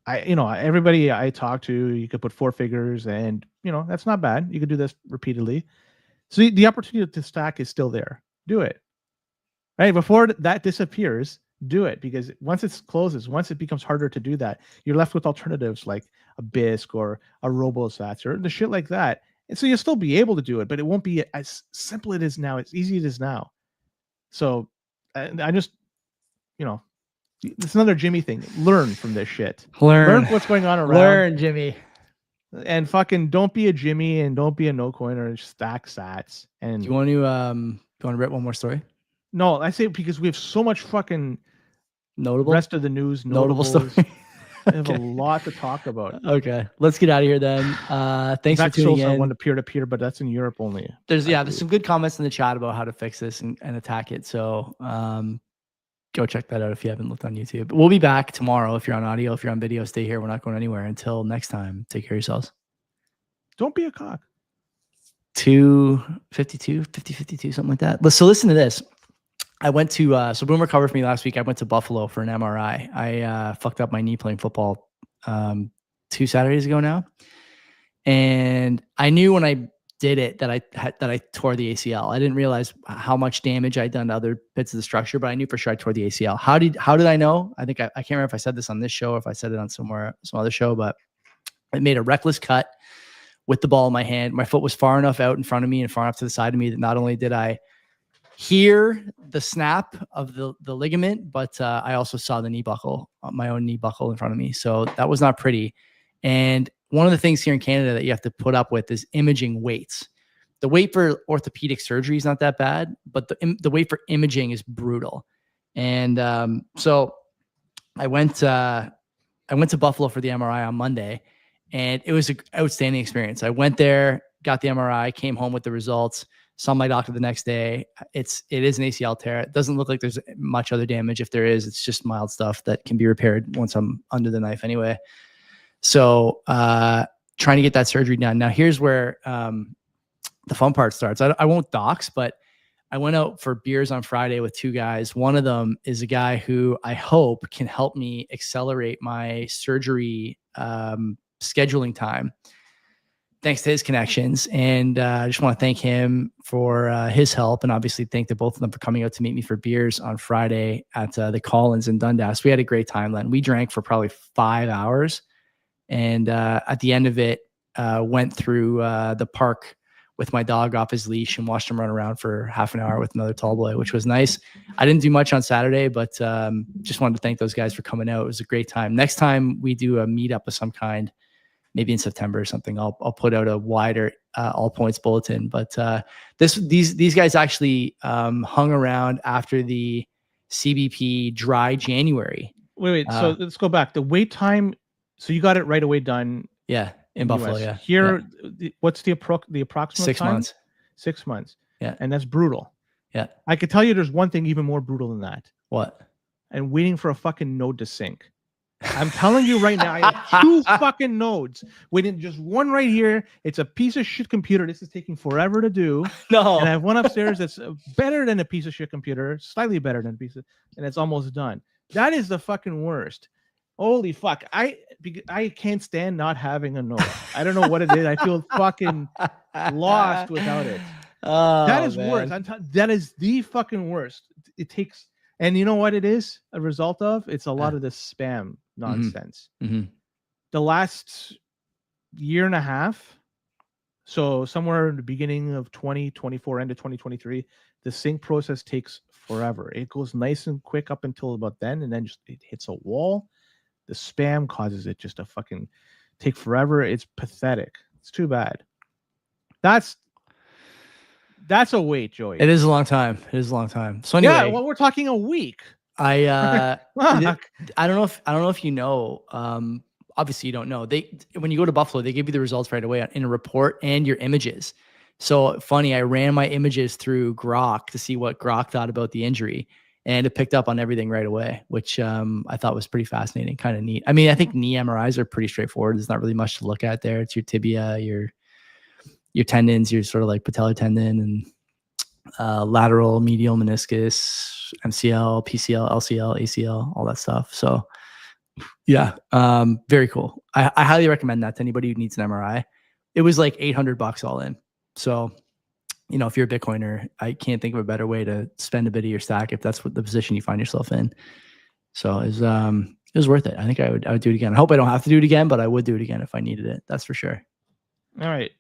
Everybody I talk to, you could put 4 figures, and that's not bad. You could do this repeatedly. So the opportunity to stack is still there. Do it. Right? Before that disappears, do it, because once it closes, once it becomes harder to do that, you're left with alternatives like a BISC or a RoboSats or the shit like that. And so you'll still be able to do it, but it won't be as simple as it is now. It's easy as it is now. So I just, you know, it's another Jimmy thing. Learn from this shit. Learn what's going on around. Learn, Jimmy. And fucking don't be a Jimmy and don't be a no coiner. Stack sats. And Do you want to rip one more story? no, I say it because we have so much fucking Notable rest of the news, notable notables. story. We have a lot to talk about. Okay, let's get out of here then. Thanks for tuning in. One to peer-to-peer, but that's in Europe only. There's some good comments in the chat about how to fix this and attack it. So go check that out if you haven't looked on YouTube. We'll be back tomorrow. If you're on audio, if you're on video, stay here. We're not going anywhere until next time. Take care of yourselves. Don't be a cock. 252, 50-52, something like that. So listen to this. I went to, so Boomer covered for me last week. I went to Buffalo for an MRI. I fucked up my knee playing football 2 Saturdays ago now. And I knew when I did it that I tore the ACL. I didn't realize how much damage I'd done to other bits of the structure, but I knew for sure I tore the ACL. How did I know? I think I can't remember if I said this on this show or if I said it on some other show, but I made a reckless cut with the ball in my hand. My foot was far enough out in front of me and far enough to the side of me that not only did I hear the snap of the ligament, but I also saw the knee buckle, my own knee buckle in front of me. So that was not pretty. And one of the things here in Canada that you have to put up with is imaging weights. The weight for orthopedic surgery is not that bad, but the weight for imaging is brutal. And so I went to Buffalo for the MRI on Monday, and it was an outstanding experience. I went there, got the MRI, came home with the results, saw my doctor the next day. It is an ACL tear. It doesn't look like there's much other damage. If there is, it's just mild stuff that can be repaired once I'm under the knife anyway. So trying to get that surgery done. Now here's where the fun part starts. I won't dox, but I went out for beers on Friday with 2 guys. One of them is a guy who I hope can help me accelerate my surgery scheduling time, thanks to his connections. And I just want to thank him for his help, and obviously thank the both of them for coming out to meet me for beers on Friday at the Collins in Dundas. We had a great time, Len. We drank for probably 5 hours. And at the end of it, went through the park with my dog off his leash and watched him run around for half an hour with another tall boy, which was nice. I didn't do much on Saturday, but just wanted to thank those guys for coming out. It was a great time. Next time we do a meetup of some kind, maybe in September or something, I'll put out a wider all points bulletin. But these guys actually hung around after the CBP dry January. Wait. So let's go back. The wait time. So you got it right away done. Yeah, in Buffalo. US. Yeah. Here, what's the approximate 6 time? months. 6 months. Yeah. And that's brutal. Yeah. I could tell you there's one thing even more brutal than that. What? And waiting for a fucking node to sync. I'm telling you right now, I have 2 fucking nodes waiting, just one right here. It's a piece of shit computer. This is taking forever to do. No. And I have one upstairs that's better than a piece of shit computer, slightly better than a piece of, and it's almost done. That is the fucking worst. Holy fuck. I can't stand not having a node. I don't know what it is. I feel fucking lost without it. Oh, that is man. worse. That is the fucking worst. It takes, and you know what it is a result of? It's a lot of this spam nonsense. Mm-hmm. The last year and a half, so somewhere in the beginning of 2024, end of 2023, the sync process takes forever. It goes nice and quick up until about then, and then just it hits a wall. The spam causes it just to fucking take forever. It's pathetic. It's too bad. That's a wait, Joey. It is a long time. It is a long time. So anyway, yeah, well, we're talking a week. I don't know if you know. Obviously, you don't know. When you go to Buffalo, they give you the results right away in a report and your images. So funny, I ran my images through Grok to see what Grok thought about the injury, and it picked up on everything right away, which I thought was pretty fascinating, kind of neat. I mean, I think knee MRIs are pretty straightforward. There's not really much to look at there. It's your tibia, your tendons, your sort of like patellar tendon, and lateral medial meniscus, MCL, PCL, LCL, ACL, all that stuff. So yeah, very cool. I highly recommend that to anybody who needs an MRI. It was like $800 all in. So, you know, if you're a Bitcoiner, I can't think of a better way to spend a bit of your stack if that's what the position you find yourself in. So it was worth it. I think I would do it again. I hope I don't have to do it again, but I would do it again if I needed it. That's for sure. All right.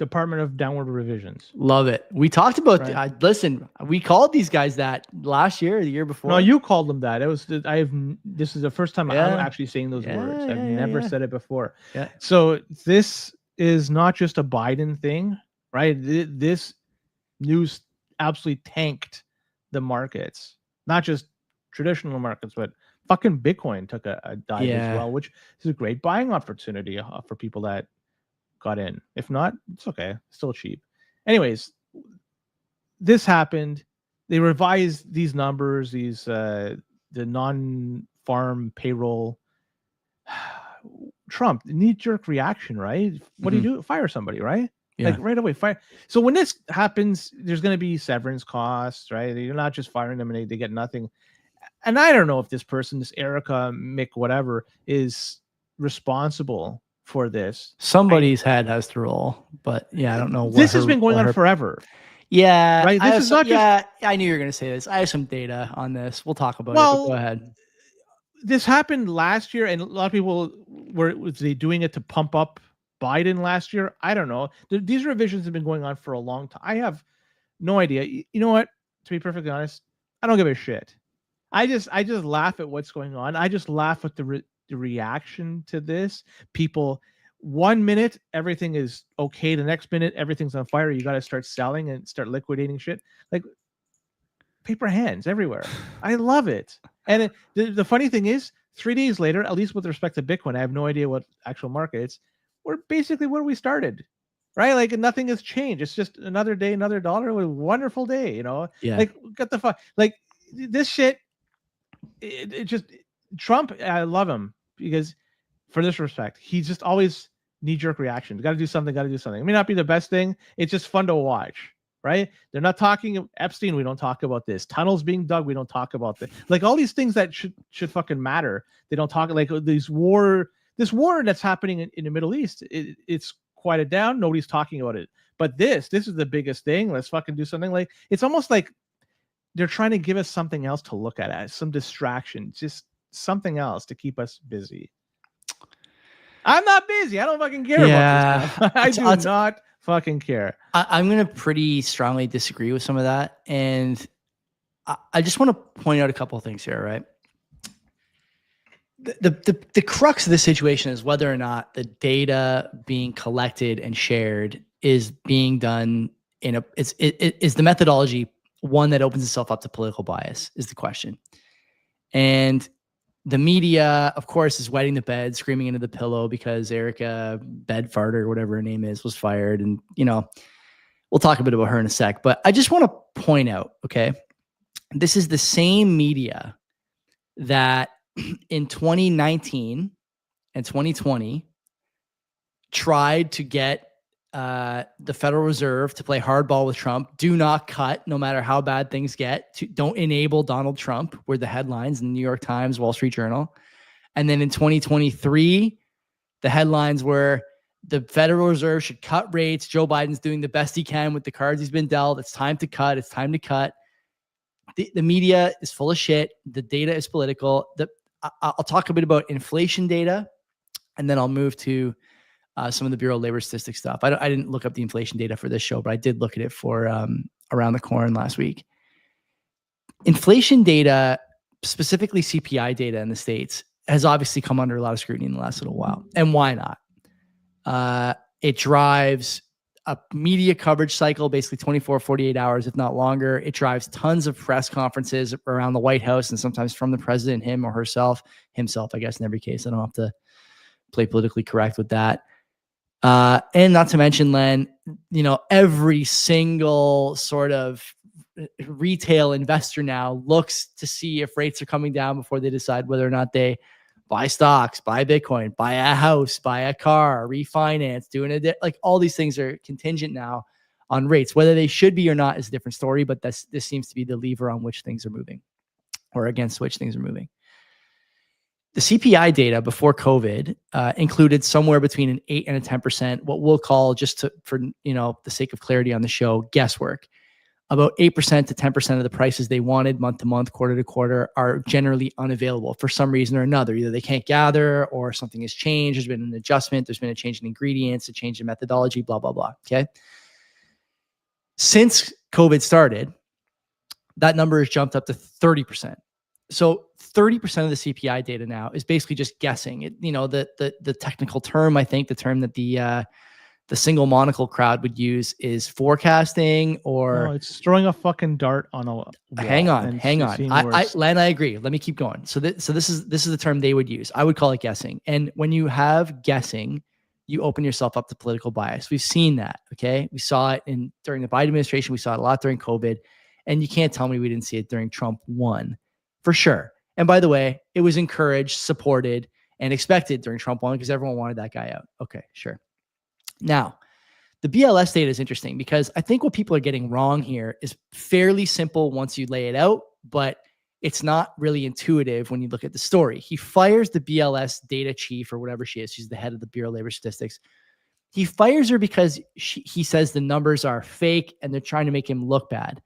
Department of Downward Revisions. Love it. We talked about. Right. Listen, we called these guys that last year, or the year before. No, you called them that. It was. This is the first time Yeah. I'm actually saying those words. I've never said it before. Yeah. So this is not just a Biden thing, right? This news absolutely tanked the markets, not just traditional markets, but fucking Bitcoin took a dive as well, which is a great buying opportunity for people that got in. If not, it's okay, still cheap. Anyways, this happened. They revised these numbers, the non-farm payroll. Trump, knee-jerk reaction, right? What do you do? Fire somebody, right? Like right away, fire. So when this happens, there's going to be severance costs, right? You're not just firing them and they get nothing. And I don't know if this person, this Erica Mick, whatever, is responsible for this. Somebody's head has to roll, but I don't know. This has been going on forever. Yeah, right. This is not just. I knew you were going to say this. I have some data on this. We'll talk about it. But go ahead. This happened last year, and a lot of people was they doing it to pump up Biden last year? I don't know. These revisions have been going on for a long time. I have no idea. You know what? To be perfectly honest, I don't give a shit. I just laugh at what's going on. I just laugh at the reaction to this. People, 1 minute everything is okay, the next minute everything's on fire. You got to start selling and start liquidating shit. Like paper hands everywhere. I love it. And the funny thing is, 3 days later, at least with respect to Bitcoin, I have no idea what actual market it's. We're basically where we started, right? Like nothing has changed. It's just another day, another dollar. A wonderful day, you know. Yeah. Like get the fuck. Like this shit. It just Trump. I love him because for this respect, he's just always knee-jerk reaction. Got to do something. Got to do something. It may not be the best thing. It's just fun to watch, right? They're not talking Epstein. We don't talk about this. Tunnels being dug. We don't talk about this. Like all these things that should fucking matter. They don't talk like this war that's happening in the Middle East. It's quieted down. Nobody's talking about it. But this is the biggest thing. Let's fucking do something. Like it's almost like they're trying to give us something else to look at, some distraction, just something else to keep us busy. I'm not busy. I don't fucking care about this stuff. I do not fucking care. I'm going to pretty strongly disagree with some of that. And I just want to point out a couple of things here, right? The crux of the situation is whether or not the data being collected and shared is being done is the methodology one that opens itself up to political bias is the question. And the media, of course, is wetting the bed, screaming into the pillow because Erica Bedfart or whatever her name is was fired. And, we'll talk a bit about her in a sec. But I just want to point out, okay, this is the same media that in 2019 and 2020 tried to get the Federal Reserve to play hardball with Trump. Do not cut, no matter how bad things get. Don't enable Donald Trump were the headlines in the New York Times, Wall Street Journal. And then in 2023, the headlines were the Federal Reserve should cut rates. Joe Biden's doing the best he can with the cards he's been dealt. It's time to cut. It's time to cut. The media is full of shit. The data is political. I'll talk a bit about inflation data, and then I'll move to some of the Bureau of Labor Statistics stuff. I didn't look up the inflation data for this show, but I did look at it for Around the Corn last week. Inflation data, specifically CPI data in the States, has obviously come under a lot of scrutiny in the last little while. And why not? It drives a media coverage cycle, basically 24, 48 hours, if not longer. It drives tons of press conferences around the White House and sometimes from the president, him or herself, himself, I guess, in every case. I don't have to play politically correct with that. And not to mention, Len, every single sort of retail investor now looks to see if rates are coming down before they decide whether or not they buy stocks, buy Bitcoin, buy a house, buy a car, refinance, like all these things are contingent now on rates. Whether they should be or not is a different story, but this seems to be the lever on which things are moving or against which things are moving. The CPI data before COVID included somewhere between an 8 and a 10%, what we'll call, for the sake of clarity on the show, guesswork. about 8% to 10% of the prices they wanted month to month, quarter to quarter are generally unavailable for some reason or another. Either they can't gather or something has changed. There's been an adjustment. There's been a change in ingredients, a change in methodology, blah, blah, blah. Okay. Since COVID started, that number has jumped up to 30%. So 30% of the CPI data now is basically just guessing. It, the technical term, I think the term that the single monocle crowd would use is forecasting, or no, it's throwing a fucking dart on a wall. Hang on. Len, I agree. Let me keep going. So this is the term they would use. I would call it guessing. And when you have guessing, you open yourself up to political bias. We've seen that. Okay. We saw it during the Biden administration. We saw it a lot during COVID. And you can't tell me we didn't see it during Trump 1, for sure. And by the way, it was encouraged, supported, and expected during Trump 1 because everyone wanted that guy out. Okay, sure. Now, the BLS data is interesting because I think what people are getting wrong here is fairly simple once you lay it out, but it's not really intuitive when you look at the story. He fires the BLS data chief or whatever she is. She's the head of the Bureau of Labor Statistics. He fires her because he says the numbers are fake and they're trying to make him look bad.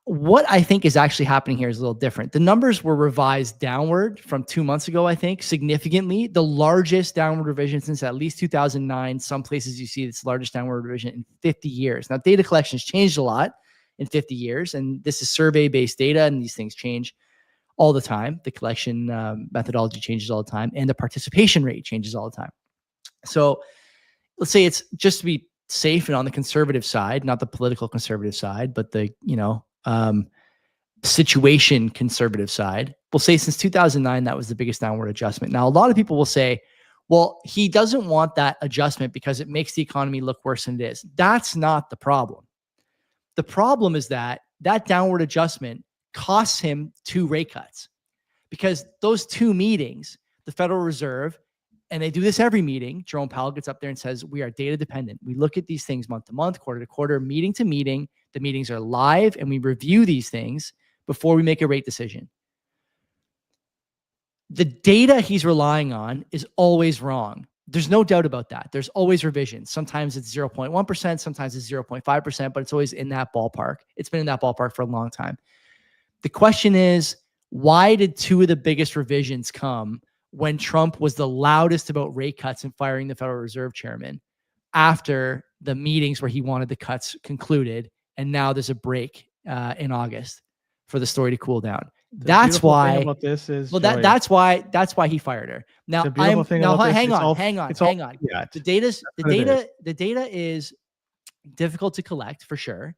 What I think is actually happening here is a little different. The numbers were revised downward from 2 months ago, I think, significantly. The largest downward revision since at least 2009. Some places you see it's the largest downward revision in 50 years. Now, data collection has changed a lot in 50 years, and this is survey-based data, and these things change all the time. The collection methodology changes all the time, and the participation rate changes all the time. So let's say it's just to be safe and on the conservative side, not the political conservative side, but the, situation conservative side. We'll say since 2009, that was the biggest downward adjustment. Now, a lot of people will say, well, he doesn't want that adjustment because it makes the economy look worse than it is. That's not the problem. The problem is that downward adjustment costs him 2 rate cuts, because those 2 meetings, the Federal Reserve, and they do this every meeting. Jerome Powell gets up there and says, we are data dependent. We look at these things month to month, quarter to quarter, meeting to meeting. The meetings are live and we review these things before we make a rate decision. The data he's relying on is always wrong. There's no doubt about that. There's always revisions. Sometimes it's 0.1%, sometimes it's 0.5%, but it's always in that ballpark. It's been in that ballpark for a long time. The question is, why did 2 of the biggest revisions come when Trump was the loudest about rate cuts and firing the Federal Reserve chairman after the meetings where he wanted the cuts concluded? And now there's a break in August for the story to cool down. That's why. About this is that's why he fired her. Now hang on. Yeah, the data is difficult to collect for sure.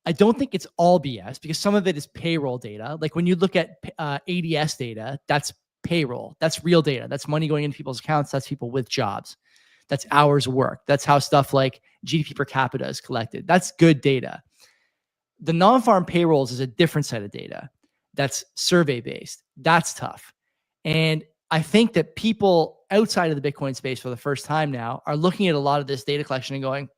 I don't think it's all BS because some of it is payroll data. Like when you look at ADS data, that's payroll. That's real data. That's money going into people's accounts. That's people with jobs. That's hours worked. That's how stuff like GDP per capita is collected. That's good data. The non-farm payrolls is a different set of data. That's survey-based. That's tough. And I think that people outside of the Bitcoin space for the first time now are looking at a lot of this data collection and going,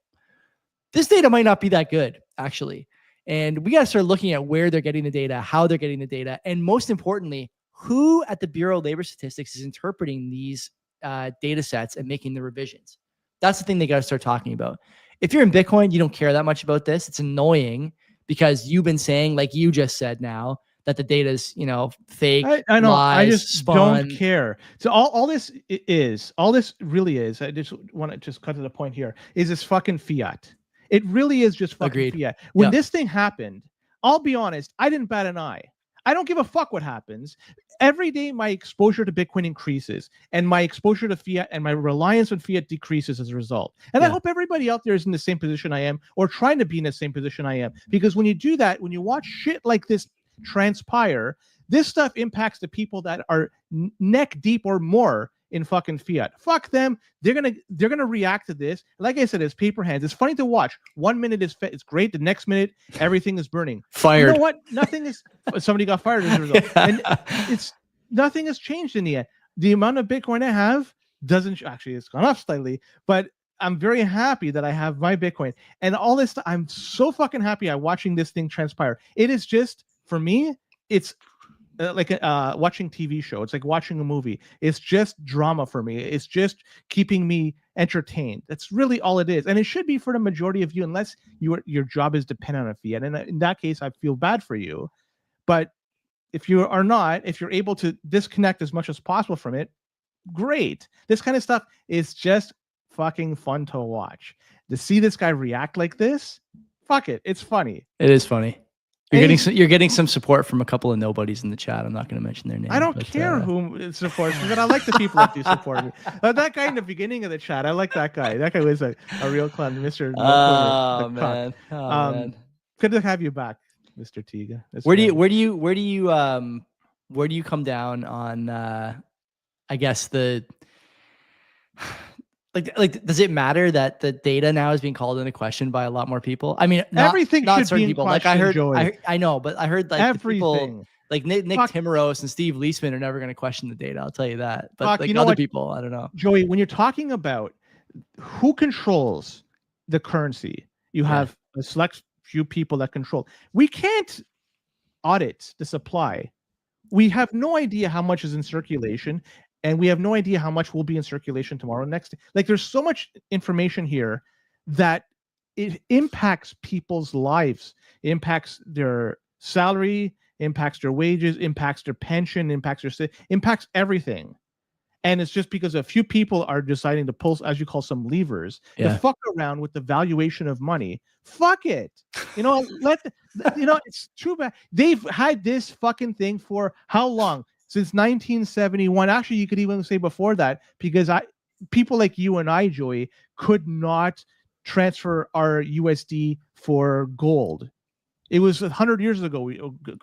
this data might not be that good, actually. And we got to start looking at where they're getting the data, how they're getting the data, and most importantly, who at the Bureau of Labor Statistics is interpreting these data sets and making the revisions. That's the thing they got to start talking about. If you're in Bitcoin, you don't care that much about this. It's annoying because you've been saying, like you just said now, that the data is, fake. I know. Lies, I just spun. don't care. So all this really is. I just want to cut to the point here. Is this fucking fiat? It really is just fucking fiat. When this thing happened, I'll be honest, I didn't bat an eye. I don't give a fuck what happens. Every day, my exposure to Bitcoin increases, and my exposure to fiat and my reliance on fiat decreases as a result. And I hope everybody out there is in the same position I am, or trying to be in the same position I am. Because when you do that, when you watch shit like this transpire, this stuff impacts the people that are neck deep or more in fucking fiat. Fuck them. They're gonna react to this. Like I said, it's paper hands. It's funny to watch. 1 minute it's great. The next minute, everything is burning. Fired. You know what? Nothing is. Somebody got fired as a result. And nothing has changed in the end. The amount of Bitcoin I have doesn't actually. It's gone up slightly, but I'm very happy that I have my Bitcoin and all this. I'm so fucking happy. I'm watching this thing transpire. It is just for me. It's watching TV show. It's like watching a movie. It's just drama for me. It's just keeping me entertained. That's really all it is, and it should be for the majority of you, unless your job is dependent on it. And in that case, I feel bad for you. But if you are not, if you're able to disconnect as much as possible from it, great. This kind of stuff is just fucking fun to watch. To see this guy react like this, fuck it, it's funny. It is funny. You're getting some support from a couple of nobodies in the chat. I'm not going to mention their names. I don't care who supports me, but I like the people that do support me. That guy in the beginning of the chat, I like that guy. That guy was a real clown, Mr. Oh man. Man. Good to have you back, Mr. Tiga. Where do you come down on I guess the like does it matter that the data now is being called into question by a lot more people? I mean, everything not should certain be in people. question, Like I heard, Joey. I know, but I heard like the people like Nick Timmeros and Steve Leisman are never going to question the data. I'll tell you that. But like other people, I don't know. Joey, when you're talking about who controls the currency, you have a select few people that control. We can't audit the supply. We have no idea how much is in circulation, and we have no idea how much will be in circulation tomorrow. Next, like there's so much information here that it impacts people's lives. It impacts their salary, impacts their wages, impacts their pension, impacts everything. And it's just because a few people are deciding to pull, as you call, some levers to fuck around with the valuation of money. Fuck it. It's too bad. They've had this fucking thing for how long? Since 1971. Actually, you could even say before that, because people like you and I, Joey, could not transfer our USD for gold. It was 100 years ago.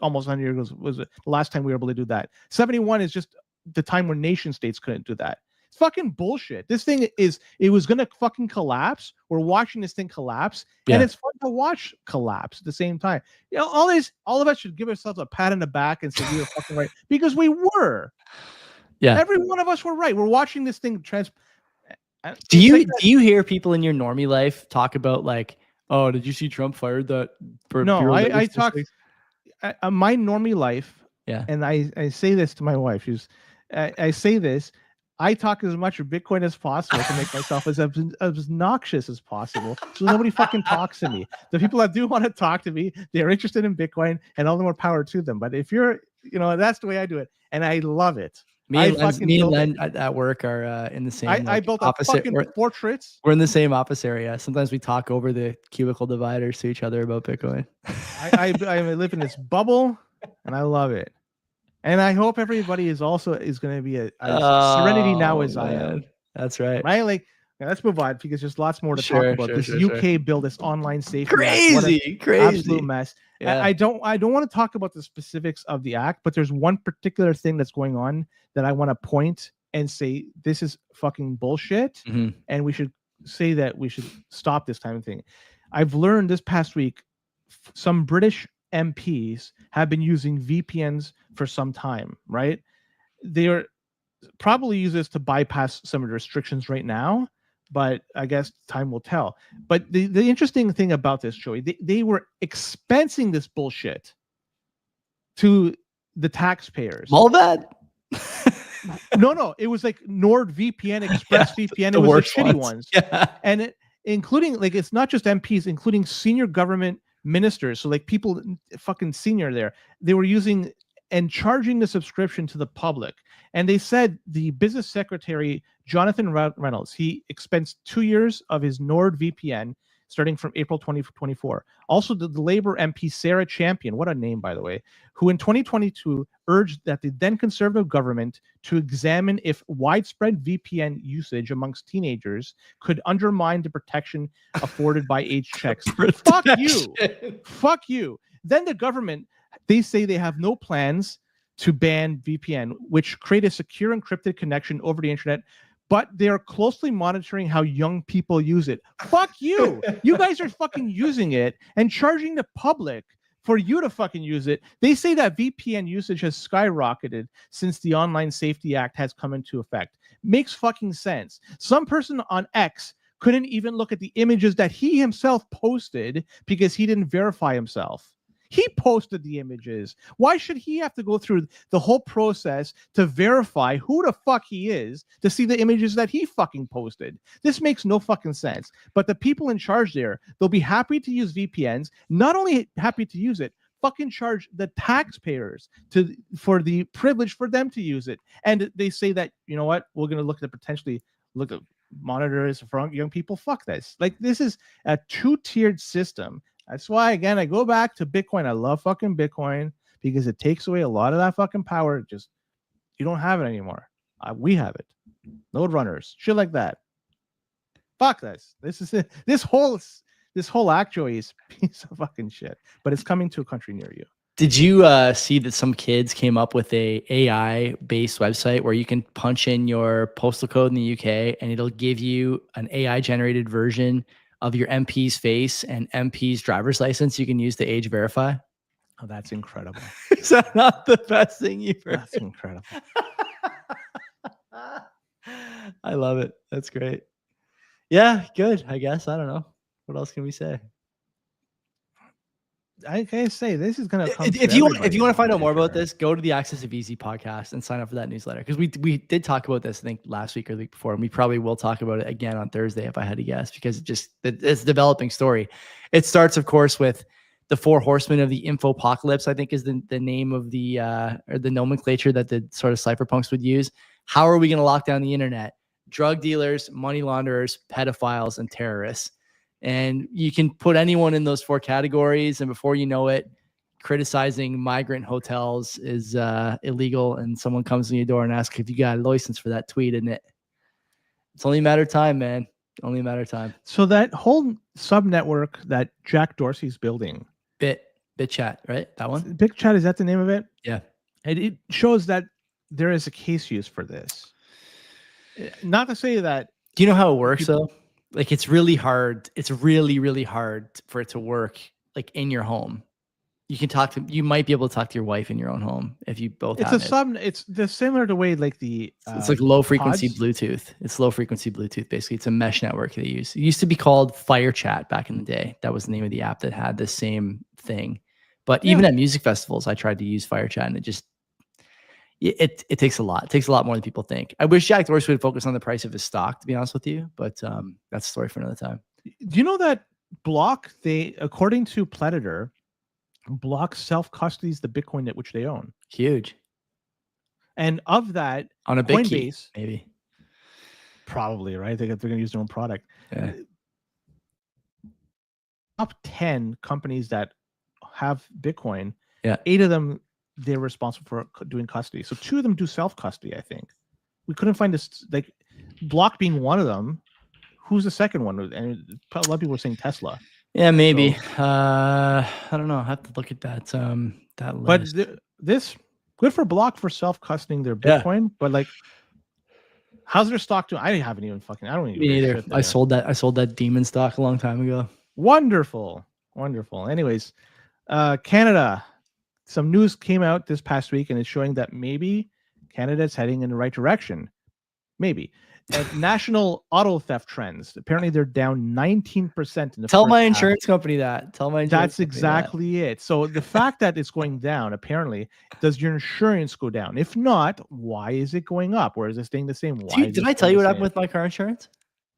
Almost 100 years ago was the last time we were able to do that. 71 is just the time when nation states couldn't do that. It's fucking bullshit. This thing it was gonna fucking collapse. We're watching this thing collapse, and it's fun to watch collapse at the same time. All of us should give ourselves a pat on the back and say we were fucking right, because we were. Yeah, every one of us were right. We're watching this thing Do you hear people in your normie life talk about like, oh, did you see Trump fired that? No, I talk my normie life. Yeah, and I say this to my wife. I say this. I talk as much of Bitcoin as possible to make myself as obnoxious as possible, so nobody fucking talks to me. The people that do want to talk to me, they're interested in Bitcoin, and all the more power to them. But if you're, that's the way I do it, and I love it. Me and Len at work are in the same. I built a fucking fortress. We're in the same office area. Sometimes we talk over the cubicle dividers to each other about Bitcoin. I live in this bubble, and I love it. And I hope everybody is going to be as serenity now as I am. That's right. Right? Like, let's move on, because there's lots more to talk about. This UK bill, this online safety crazy absolute mess. Yeah. I don't want to talk about the specifics of the act, but there's one particular thing that's going on that I want to point and say this is fucking bullshit, and we should say that we should stop this kind of thing. I've learned this past week some British MPs have been using VPNs for some time, right? They're probably use this to bypass some of the restrictions right now, but I guess time will tell. But the interesting thing about this, Joey, they were expensing this bullshit to the taxpayers. All that? No, it was like NordVPN, ExpressVPN. It was the shitty ones. Yeah. And including, like, it's not just MPs, including senior government ministers. So like people fucking senior there, they were using and charging the subscription to the public. And they said the business secretary, Jonathan Reynolds, he expensed 2 years of his NordVPN starting from April 2024. Also, the Labour MP Sarah Champion, what a name, by the way, who in 2022 urged that the then Conservative government to examine if widespread VPN usage amongst teenagers could undermine the protection afforded by age checks. Fuck you. Fuck you. Then the government, they say they have no plans to ban VPN, which create a secure encrypted connection over the internet, but they're closely monitoring how young people use it. Fuck you. You guys are fucking using it and charging the public for you to fucking use it. They say that VPN usage has skyrocketed since the Online Safety Act has come into effect. Makes fucking sense. Some person on X couldn't even look at the images that he himself posted because he didn't verify himself. He posted the images. Why should he have to go through the whole process to verify who the fuck he is to see the images that he fucking posted? This makes no fucking sense. But the people in charge there, they'll be happy to use VPNs, not only happy to use it, fucking charge the taxpayers for the privilege for them to use it. And they say that, you know what, we're going to look at potentially look at monitors for young people. Fuck this. Like, this is a two-tiered system. That's why, again, I go back to Bitcoin. I love fucking Bitcoin because it takes away a lot of that fucking power. Just, you don't have it anymore. We have it. Node runners, shit like that. Fuck this. This is it. This whole actually is a piece of fucking shit, but it's coming to a country near you. Did you see that some kids came up with a AI-based website where you can punch in your postal code in the UK and it'll give you an AI-generated version of your MP's face and MP's driver's license you can use to age verify? Oh, that's incredible. Is that not the best thing you've heard? That's incredible. I love it. That's great. Yeah, good. I guess. I don't know. What else can we say? I can say this is gonna come. If you want to find out more about this, go to the Access of Easy podcast and sign up for that newsletter, because we did talk about this, I think, last week or the week before, and we probably will talk about it again on Thursday if I had to guess, because it's a developing story. It starts, of course, with the 4 horsemen of the infopocalypse, I think is the name of the or the nomenclature that the sort of cypherpunks would use. How are we going to lock down the internet? Drug dealers, money launderers, pedophiles, and terrorists. And you can put anyone in those 4 categories, and before you know it, criticizing migrant hotels is illegal, and someone comes to your door and asks if you got a license for that tweet, and it's only a matter of time, man. Only a matter of time. So that whole sub network that Jack Dorsey's building, BitChat, right? That one? BitChat, is that the name of it? Yeah. And it shows that there is a case use for this. Not to say that. Do you know how it works though? Like, it's really hard. It's really, really hard for it to work like in your home. You might be able to talk to your wife in your own home if you both have it. It's similar to way like the it's like low frequency pods. Bluetooth. It's low frequency Bluetooth. Basically, it's a mesh network they use. It used to be called Fire Chat back in the day. That was the name of the app that had the same thing. But even at music festivals, I tried to use Fire Chat, and it takes a lot. It takes a lot more than people think. I wish Jack Dorsey would focus on the price of his stock, to be honest with you, but that's a story for another time. Do you know that Block, according to Predator, Block self-custodies the Bitcoin net which they own? Huge. And of that, on a big Coinbase, key, maybe. Probably, right? They're going to use their own product. Yeah. Top 10 companies that have Bitcoin, 8 of them, they're responsible for doing custody. So 2 of them do self-custody, I think. We couldn't find this, like, Block being one of them. Who's the second one? And a lot of people were saying Tesla. Yeah, maybe. So, I don't know. I have to look at that list. But this, good for Block for self-custodying their Bitcoin, but like, how's their stock doing? I don't even. Me neither. I sold that demon stock a long time ago. Wonderful. Anyways, Canada. Some news came out this past week, and it's showing that maybe Canada's heading in the right direction. Maybe. National auto theft trends. Apparently, they're down 19% in the Tell my insurance company that. That's exactly it. So the fact that it's going down, apparently, does your insurance go down? If not, why is it going up? Or is it staying the same? Did I tell you what happened with my car insurance?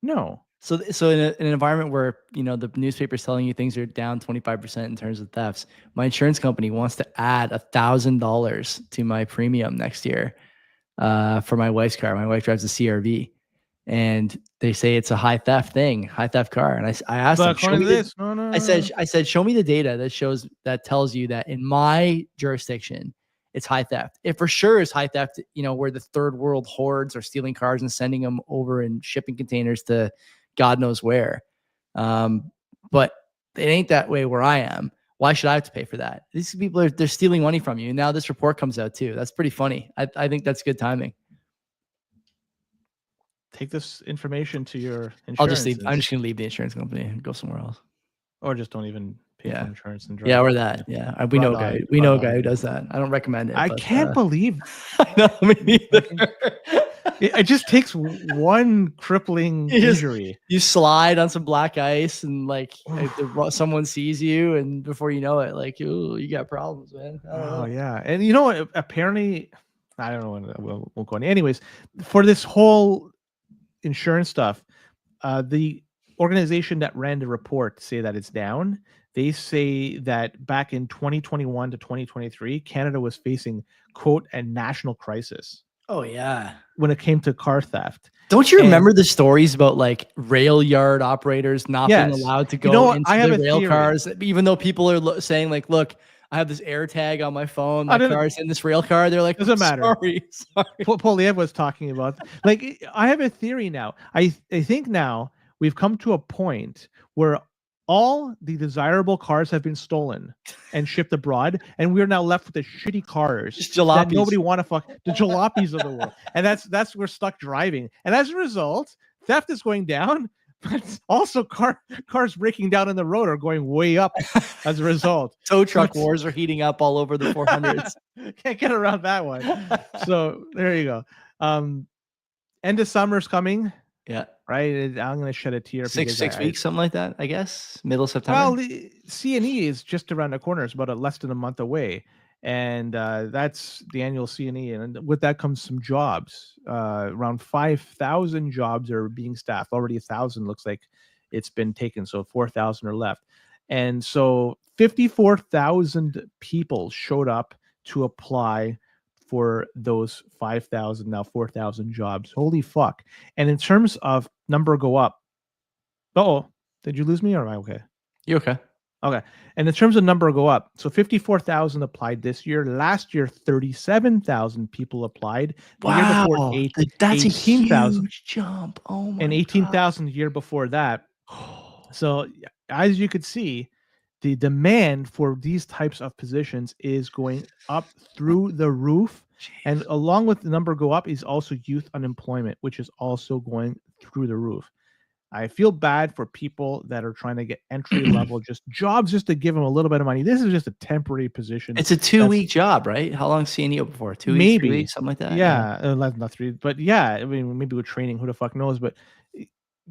No. So in an environment where, the newspaper's telling you things are down 25% in terms of thefts, my insurance company wants to add $1,000 to my premium next year for my wife's car. My wife drives a CRV, and they say it's a high theft car. And I asked them, I said, show me the data that tells you that in my jurisdiction, it's high theft. It for sure is high theft, where the third world hordes are stealing cars and sending them over in shipping containers to God knows where. But it ain't that way where I am. Why should I have to pay for that? These people they're stealing money from you. And now this report comes out too. That's pretty funny. I think that's good timing. Take this information to your insurance. I'm just going to leave the insurance company and go somewhere else. Or just don't even pay for insurance and drive. Yeah, or that. Yeah. We know a guy who does that. I don't recommend it. I can't believe I know, me neither. It just takes one crippling injury. You slide on some black ice and like someone sees you, and before you know it, like, ooh, you got problems, man. I don't know. Yeah. And you know what? Apparently, I don't know. We'll go on. Anyways, for this whole insurance stuff, the organization that ran the report say that it's down. They say that back in 2021 to 2023, Canada was facing, quote, a national crisis. Oh, yeah. When it came to car theft. Don't you remember the stories about like rail yard operators not being allowed to go into the rail cars, even though people are saying like, look, I have this air tag on my phone. My car's in this rail car. They're like, doesn't matter. Sorry. Poliev was talking about. Like, I have a theory now. I think now we've come to a point where all the desirable cars have been stolen and shipped abroad, and we're now left with the shitty cars that nobody want to fuck, the jalopies of the world, and that's we're stuck driving, and as a result, theft is going down, but also cars breaking down on the road are going way up as a result. Tow truck wars are heating up all over the 400s. Can't get around that one. So there you go. End of summer's coming. Yeah. Right. I'm going to shed a tear. Six weeks, something like that, I guess. Middle of September. Well, the CNE is just around the corner. It's about less than a month away. And that's the annual CNE. And with that comes some jobs. Around 5,000 jobs are being staffed. Already 1,000 looks like it's been taken. So 4,000 are left. And so 54,000 people showed up to apply for those 5,000, now 4,000 jobs. Holy fuck. And in terms of number go up. Did you lose me or am I okay? You okay? Okay. And in terms of number go up. So 54,000 applied this year. Last year, 37,000 people applied. The year before, that's 18,000. A huge jump. Oh my And 18,000 the year before that. So as you could see, the demand for these types of positions is going up through the roof. Jeez. And along with the number go up is also youth unemployment, which is also going through the roof. I feel bad for people that are trying to get entry level jobs just to give them a little bit of money. This is just a temporary position. It's a 2-week job, right? How long CNE open for? 2 weeks, maybe 3 weeks, something like that. Yeah, not 3, but yeah, I mean, maybe with training, who the fuck knows? But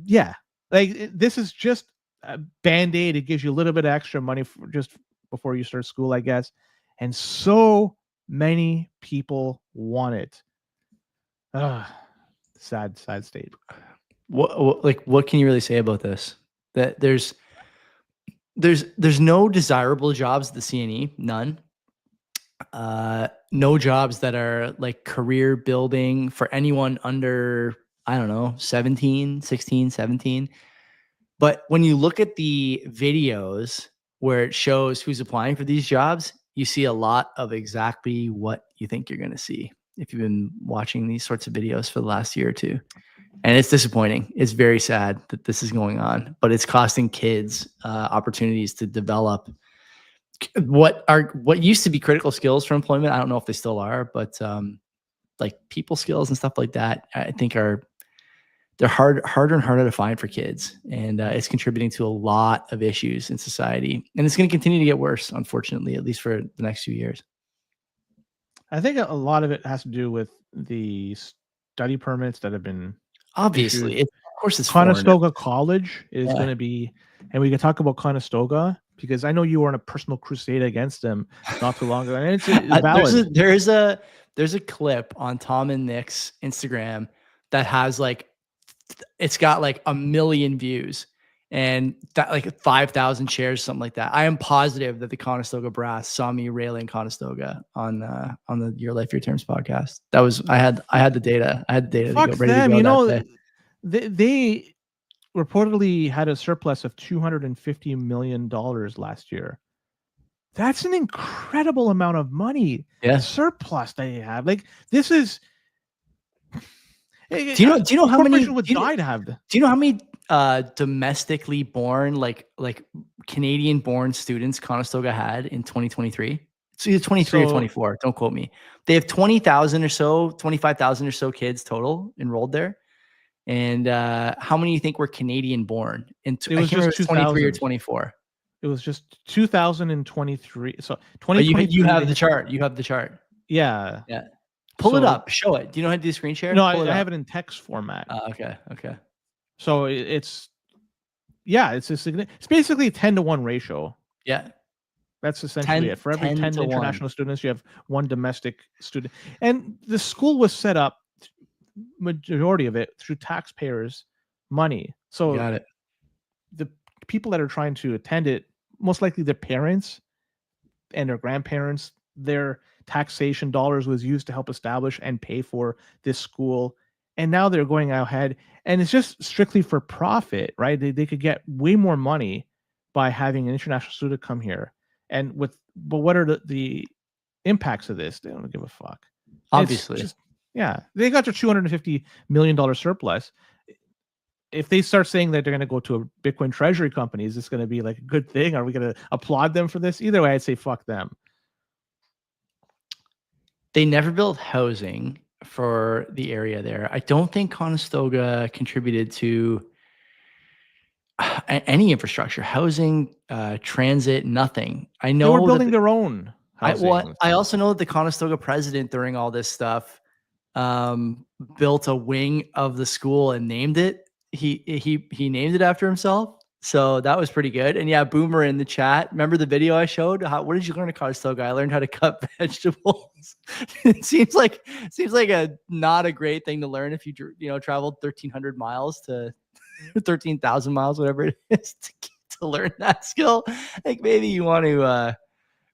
yeah, like this is just a Band-Aid. It gives you a little bit of extra money for just before you start school, I guess. And so many people want it. Sad state. What can you really say about this? That there's no desirable jobs at the CNE, none. No jobs that are like career building for anyone under, I don't know, 16, 17. But when you look at the videos where it shows who's applying for these jobs, you see a lot of exactly what you think you're going to see if you've been watching these sorts of videos for the last year or two. And it's disappointing. It's very sad that this is going on, but it's costing kids opportunities to develop what used to be critical skills for employment. I don't know if they still are, but like people skills and stuff like that, I think they're harder and harder to find for kids. And it's contributing to a lot of issues in society. And it's going to continue to get worse, unfortunately, at least for the next few years. I think a lot of it has to do with the study permits that have been obviously. Of course, it's Conestoga College is going to be, and we can talk about Conestoga because I know you were on a personal crusade against them not too long ago. And it's valid. There's a clip on Tom and Nick's Instagram that has like, it's got like 1 million views and that like 5,000 shares, something like that. I am positive that the Conestoga brass saw me railing Conestoga on the Your Life, Your Terms podcast. That was, I had the data. Fuck them. You know, they reportedly had a surplus of $250 million last year. That's an incredible amount of money. Yeah. Surplus they have. Like this is. Do you know how many would die to have? Do you know how many domestically born, like Canadian born students Conestoga had in 2023? It's either 23 or 24. Don't quote me. They have 20,000 or so, 25,000 or so kids total enrolled there. And how many do you think were Canadian born? It was just 23 or 24. It was just 2023. So 2023. You have the chart. You have the chart. Yeah. Yeah. Pull it So- up. Show it. Do you know how to do screen share? No, Pull I it have up. it in text format. Okay. So it's it's basically a 10-to-1 ratio. Yeah. That's essentially 10 it. For every 10 10 to 1. international students, you have one domestic student. And the school was set up, majority of it, through taxpayers' money. So Got it. the people that are trying to attend it, most likely their parents and their grandparents, their taxation dollars was used to help establish and pay for this school. And now they're going ahead, and it's just strictly for profit, right? They could get way more money by having an international student come here. But what are the impacts of this? They don't give a fuck. Obviously. They got their $250 million surplus. If they start saying that they're going to go to a Bitcoin treasury company, is this going to be like a good thing? Are we going to applaud them for this? Either way, I'd say fuck them. They never built housing for the area there. I don't think Conestoga contributed to any infrastructure, housing, transit, nothing. I know they were building their own housing. I also know that the Conestoga president during all this stuff built a wing of the school and named it. He named it after himself. So that was pretty good. And yeah, Boomer in the chat. Remember the video I showed? What did you learn at Conestoga? I learned how to cut vegetables. It seems like not a great thing to learn if you traveled 1,300 miles to 13,000 miles, whatever it is, to learn that skill. Like maybe you want to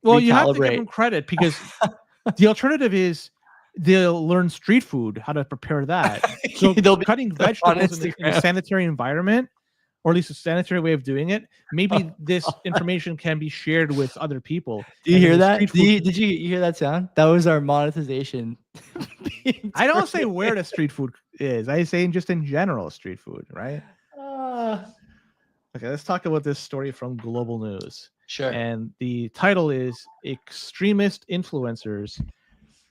you have to give them credit, because the alternative is they'll learn street food, how to prepare that. So they'll be cutting vegetables in a sanitary environment, or at least a sanitary way of doing it. Maybe this information can be shared with other people. Do you hear that? Did you hear that sound? That was our monetization. I don't say where the street food is. I say just in general street food, right? Okay, let's talk about this story from Global News. Sure. And the title is Extremist Influencers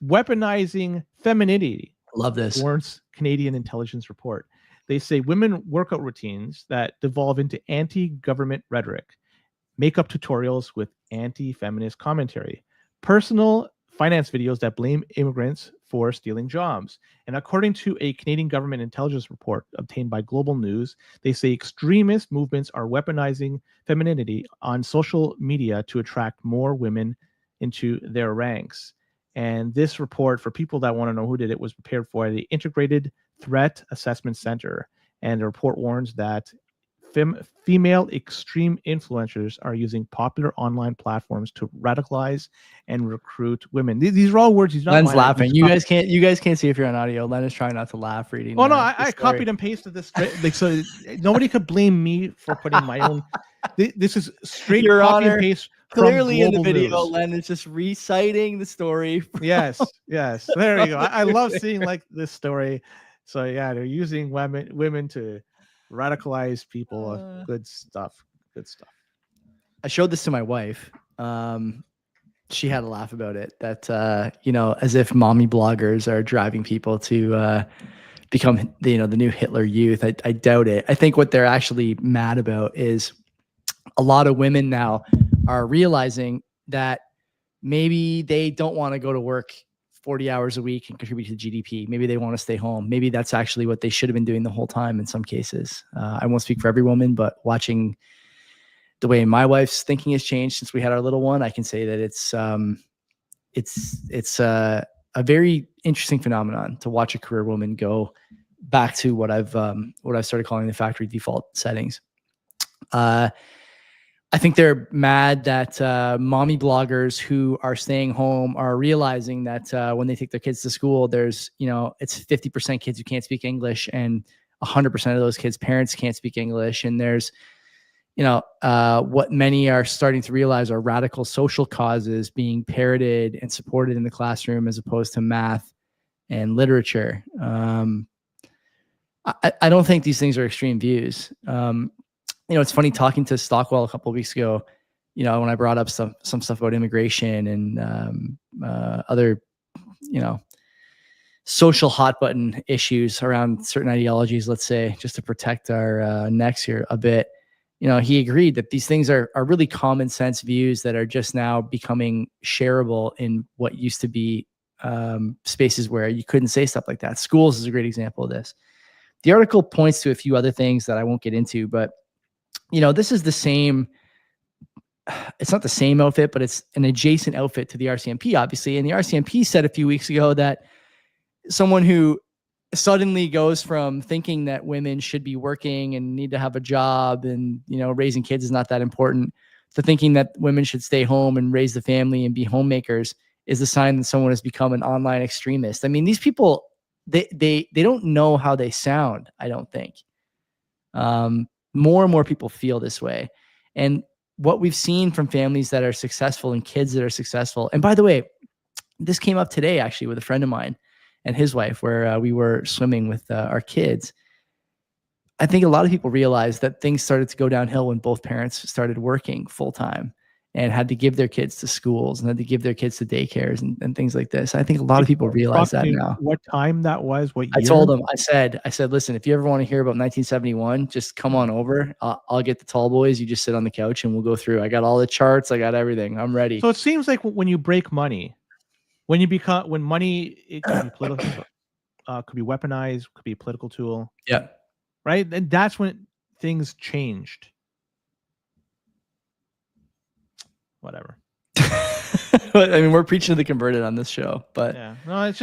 Weaponizing Femininity. Love this. Warrants Canadian intelligence report. They say women workout routines that devolve into anti-government rhetoric, makeup tutorials with anti-feminist commentary, personal finance videos that blame immigrants for stealing jobs. And according to a Canadian government intelligence report obtained by Global News, they say extremist movements are weaponizing femininity on social media to attract more women into their ranks. And this report, for people that want to know who did it, was prepared for the Integrated Threat Assessment Center. And the report warns that female extreme influencers are using popular online platforms to radicalize and recruit women. These are all words he's not Len's laughing. You guys can't see if you're on audio. Len is trying not to laugh reading. Oh no, I copied and pasted this like, so nobody could blame me for putting my own. This is straight Your copy Honor, and paste. Clearly in the video, News. Len is just reciting the story. Yes. There you go. I love seeing like this story. So yeah, they're using women to radicalize people. Good stuff. I showed this to my wife. She had a laugh about it. That as if mommy bloggers are driving people to become the new Hitler Youth. I doubt it. I think what they're actually mad about is a lot of women now are realizing that maybe they don't want to go to work 40 hours a week and contribute to GDP. Maybe they want to stay home. Maybe that's actually what they should have been doing the whole time in some cases. I won't speak for every woman, but watching the way my wife's thinking has changed since we had our little one, I can say that it's a very interesting phenomenon to watch a career woman go back to what I've started calling the factory default settings. I think they're mad that mommy bloggers who are staying home are realizing that when they take their kids to school, there's, it's 50% kids who can't speak English, and 100% of those kids' parents can't speak English. And there's, what many are starting to realize are radical social causes being parroted and supported in the classroom as opposed to math and literature. I don't think these things are extreme views. It's funny talking to Stockwell a couple of weeks ago, when I brought up some stuff about immigration and other, social hot button issues around certain ideologies, let's say, just to protect our necks here a bit. He agreed that these things are really common sense views that are just now becoming shareable in what used to be spaces where you couldn't say stuff like that. Schools is a great example of this. The article points to a few other things that I won't get into, but this is the same. It's not the same outfit, but it's an adjacent outfit to the RCMP, obviously. And the RCMP said a few weeks ago that someone who suddenly goes from thinking that women should be working and need to have a job and, raising kids is not that important, to thinking that women should stay home and raise the family and be homemakers is a sign that someone has become an online extremist. I mean, these people, they don't know how they sound, I don't think. More and more people feel this way. And what we've seen from families that are successful and kids that are successful. And by the way, this came up today actually with a friend of mine and his wife, where we were swimming with our kids. I think a lot of people realized that things started to go downhill when both parents started working full time and had to give their kids to schools and had to give their kids to daycares and things like this. I think a lot of people realize that now. What time that was? What year? I told them, I said, listen, if you ever want to hear about 1971, just come on over. I'll get the tall boys. You just sit on the couch and we'll go through. I got all the charts. I got everything. I'm ready. So it seems like when you break money, when money, it can be political, could be weaponized, could be a political tool. Yeah. Right. And that's when things changed. Whatever. I mean, we're preaching to the converted on this show, but yeah, no, it's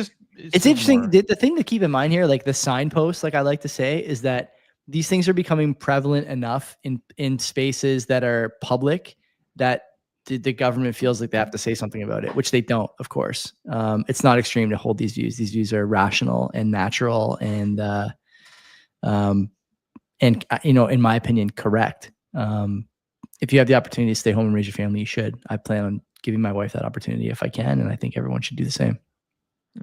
interesting. The thing to keep in mind here, like the signposts, like I like to say, is that these things are becoming prevalent enough in spaces that are public that the government feels like they have to say something about it, which they don't, of course. It's not extreme to hold these views. These views are rational and natural and in my opinion, correct. If you have the opportunity to stay home and raise your family, you should. I plan on giving my wife that opportunity if I can, and I think everyone should do the same.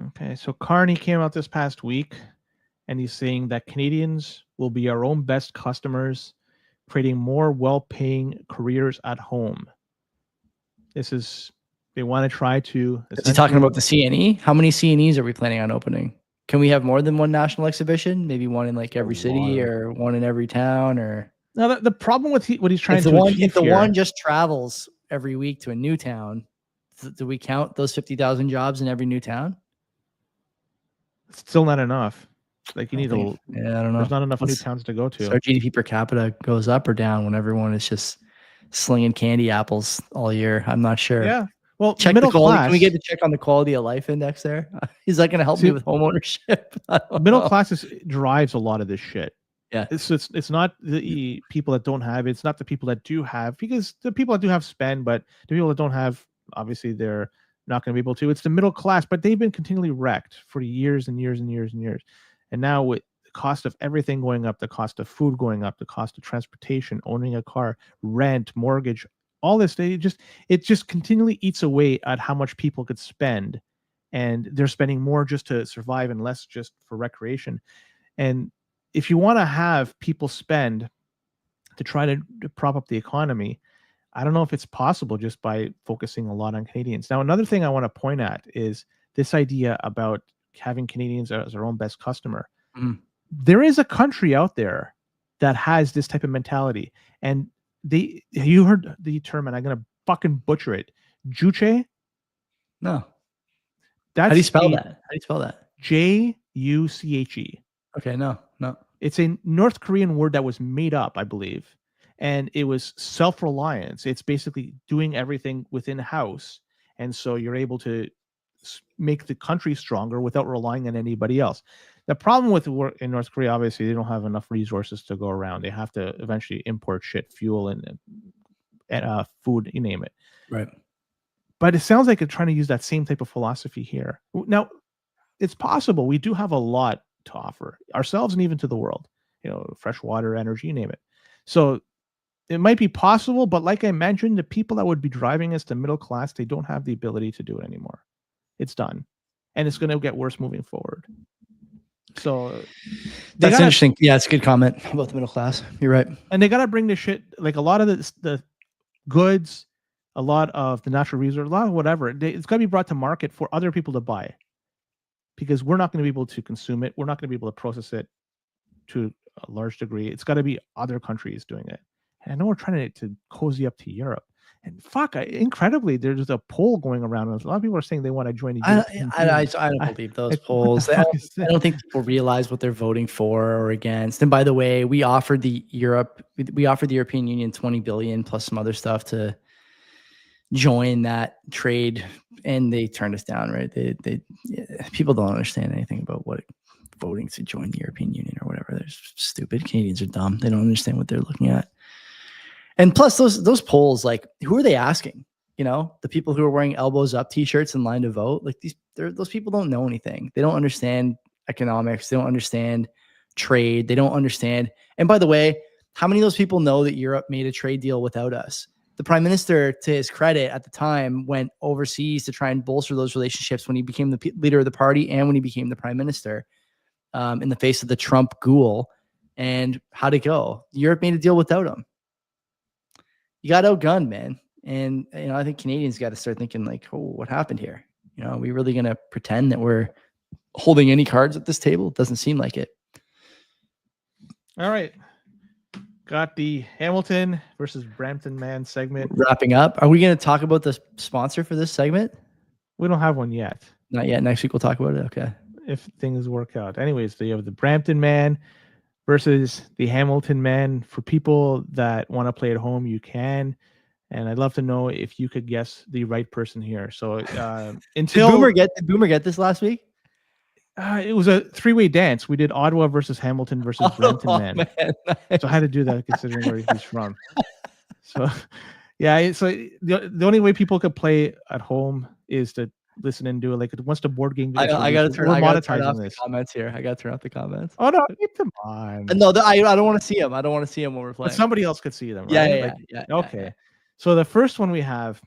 Okay, so Carney came out this past week, and he's saying that Canadians will be our own best customers, creating more well-paying careers at home. They want to try to... Is he talking about the CNE? How many CNEs are we planning on opening? Can we have more than one national exhibition? Maybe one in like every city or one in every town or... Now, the problem with what he's trying to achieve if the one just travels every week to a new town, do we count those 50,000 jobs in every new town? It's still not enough. Like I don't know. There's not enough new towns to go to. So our GDP per capita goes up or down when everyone is just slinging candy apples all year. I'm not sure. Yeah. Well, check middle the quality. class. Can we get to check on the quality of life index there? Is that going to help me with home ownership? Middle class drives a lot of this shit. Yeah, it's not the people that don't have. It's not the people that do have, because the people that do have spend, but the people that don't have, obviously they're not going to be able to. It's the middle class, but they've been continually wrecked for years and years and years and years. And now with the cost of everything going up, the cost of food going up, the cost of transportation, owning a car, rent, mortgage, all this, it just continually eats away at how much people could spend, and they're spending more just to survive and less just for recreation. And if you want to have people spend to try to prop up the economy, I don't know if it's possible just by focusing a lot on Canadians. Now, another thing I want to point at is this idea about having Canadians as our own best customer. There is a country out there that has this type of mentality, and you heard the term, and I'm gonna fucking butcher it. Juche? No. That's How do you spell that? How do you spell that? Juche. Okay, no. It's a North Korean word that was made up, I believe, and it was self-reliance. It's basically doing everything within house, and so you're able to make the country stronger without relying on anybody else. The problem with work in North Korea, obviously, they don't have enough resources to go around. They have to eventually import shit, fuel, and food, you name it. Right. But it sounds like they're trying to use that same type of philosophy here. Now, it's possible. We do have a lot to offer ourselves and even to the world, fresh water, energy, you name it. So it might be possible, but like I mentioned, the people that would be driving us to middle class, they don't have the ability to do it anymore. It's done, and it's going to get worse moving forward. So that's interesting. Yeah, it's a good comment about the middle class. You're right. And they got to bring the shit, like a lot of the goods, a lot of the natural resources, a lot of whatever. It's got to be brought to market for other people to buy, because we're not going to be able to consume it. We're not going to be able to process it to a large degree. It's got to be other countries doing it. And I know we're trying to cozy up to Europe. And incredibly, there's a poll going around. A lot of people are saying they want to join the I European don't Union. believe those What the polls. I fuck is I this? don't think people realize what they're voting for or against. And by the way, we offered the European Union 20 billion plus some other stuff to join that trade, and they turned us down. Right? People don't understand anything about what voting to join the European Union or whatever. They're stupid. Canadians are dumb. They don't understand what they're looking at. And plus, those polls, like, who are they asking? You know, the people who are wearing elbows up T-shirts in line to vote, like those people don't know anything. They don't understand economics. They don't understand trade. They don't understand. And by the way, how many of those people know that Europe made a trade deal without us? The prime minister, to his credit at the time, went overseas to try and bolster those relationships when he became the leader of the party and when he became the prime minister, in the face of the Trump ghoul. And how'd it go? Europe made a deal without him. You got outgunned, man. And, you know, I think Canadians got to start thinking like, oh, what happened here? You know, are we really going to pretend that we're holding any cards at this table? It doesn't seem like it. All right. Got the Hamilton versus Brampton man segment. Wrapping up. Are we going to talk about the sponsor for this segment? We don't have one yet. Not yet. Next week we'll talk about it. Okay. If things work out. Anyways, so you have the Brampton man versus the Hamilton man. For people that want to play at home, you can. And I'd love to know if you could guess the right person here. So until did Boomer get this last week? It was a three-way dance. We did Ottawa versus Hamilton versus Brampton man. So I had to do that considering where he's from. So yeah, so the only way people could play at home is to listen and do it. Like once the board game gets I got to turn off this. the comments here. I got to turn off the comments. Oh no, keep them on. No, I don't want to see them. I don't want to see them when we're playing. But somebody else could see them, right? Yeah. Okay. Yeah. So the first one we have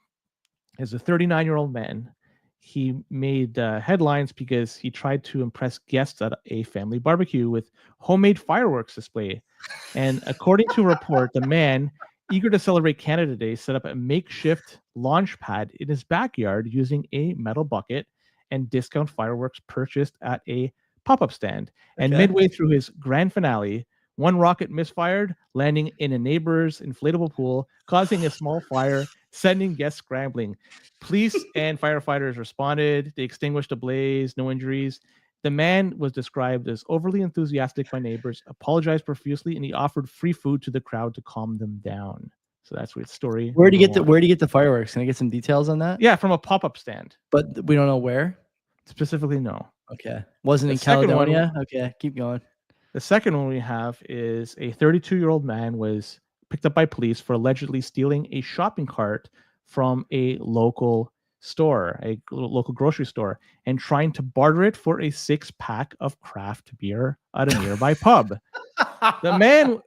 is a 39-year-old man. He made headlines because he tried to impress guests at a family barbecue with homemade fireworks display. And according to a report, the man, eager to celebrate Canada Day, set up a makeshift launch pad in his backyard using a metal bucket and discount fireworks purchased at a pop-up stand. And midway through his grand finale, one rocket misfired, landing in a neighbor's inflatable pool, causing a small fire, sending guests scrambling. Police and firefighters responded. They extinguished the blaze, no injuries. The man was described as overly enthusiastic by neighbors, apologized profusely, and he offered free food to the crowd to calm them down. So that's the story. Where do you get the fireworks? Can I get some details on that? Yeah, from a pop-up stand. But we don't know where? Specifically, no. Okay. Wasn't in Caledonia? Okay, keep going. The second one we have is a 32-year-old man was picked up by police for allegedly stealing a shopping cart from a local store, a local grocery store, and trying to barter it for a 6-pack of craft beer at a nearby pub. The man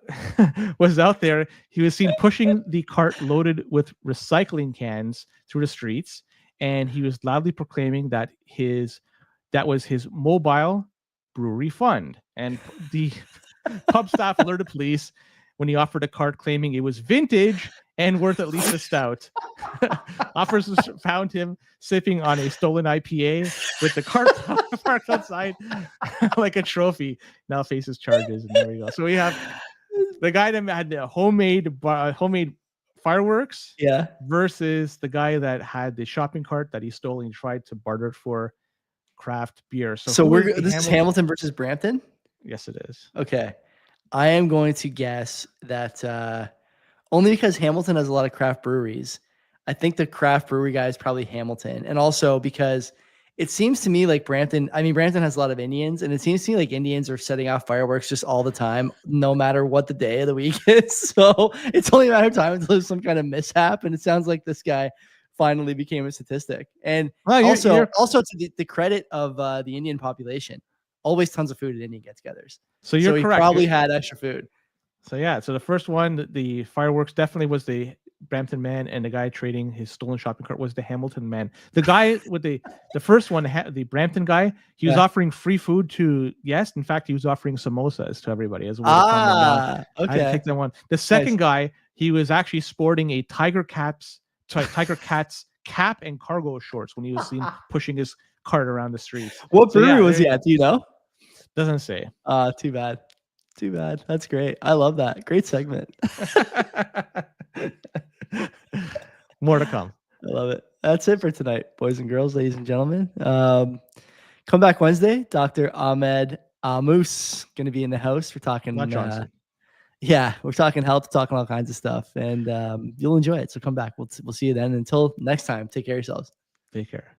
was out there. He was seen pushing the cart loaded with recycling cans through the streets, and he was loudly proclaiming that was his mobile brewery fund. And the pub staff alerted police when he offered a cart, claiming it was vintage and worth at least a stout. Officers found him sipping on a stolen IPA with the cart parked outside like a trophy. Now faces charges, and there we go. So we have the guy that had the homemade fireworks, versus the guy that had the shopping cart that he stole and tried to barter it for craft beer. So this is Hamilton versus Brampton? Yes, it is. Okay. I am going to guess that only because Hamilton has a lot of craft breweries, I think the craft brewery guy is probably Hamilton. And also because it seems to me like Brampton has a lot of Indians, and it seems to me like Indians are setting off fireworks just all the time, no matter what the day of the week is. So it's only a matter of time until there's some kind of mishap. And it sounds like this guy finally became a statistic. And also to the credit of the Indian population, always tons of food at Indian get-togethers. So you're correct. He probably had extra food. So yeah, so the first one, the fireworks definitely was the Brampton man, and the guy trading his stolen shopping cart was the Hamilton man. The guy with the first one, the Brampton guy, he was offering free food to guests. In fact, he was offering samosas to everybody as well. Okay. I had to take that one. The second guy, he was actually sporting a Tiger Cat's cap and cargo shorts when he was seen pushing his cart around the streets. What brewery was he at? Do you know? Doesn't say. Too bad. Too bad. That's great. I love that. Great segment. More to come. I love it. That's it for tonight, boys and girls, ladies and gentlemen. Come back Wednesday. Dr. Ahmed Amus going to be in the house. We're talking. Not Johnson. Yeah, we're talking health, talking all kinds of stuff, and you'll enjoy it. So come back. We'll see you then. Until next time, take care of yourselves. Take care.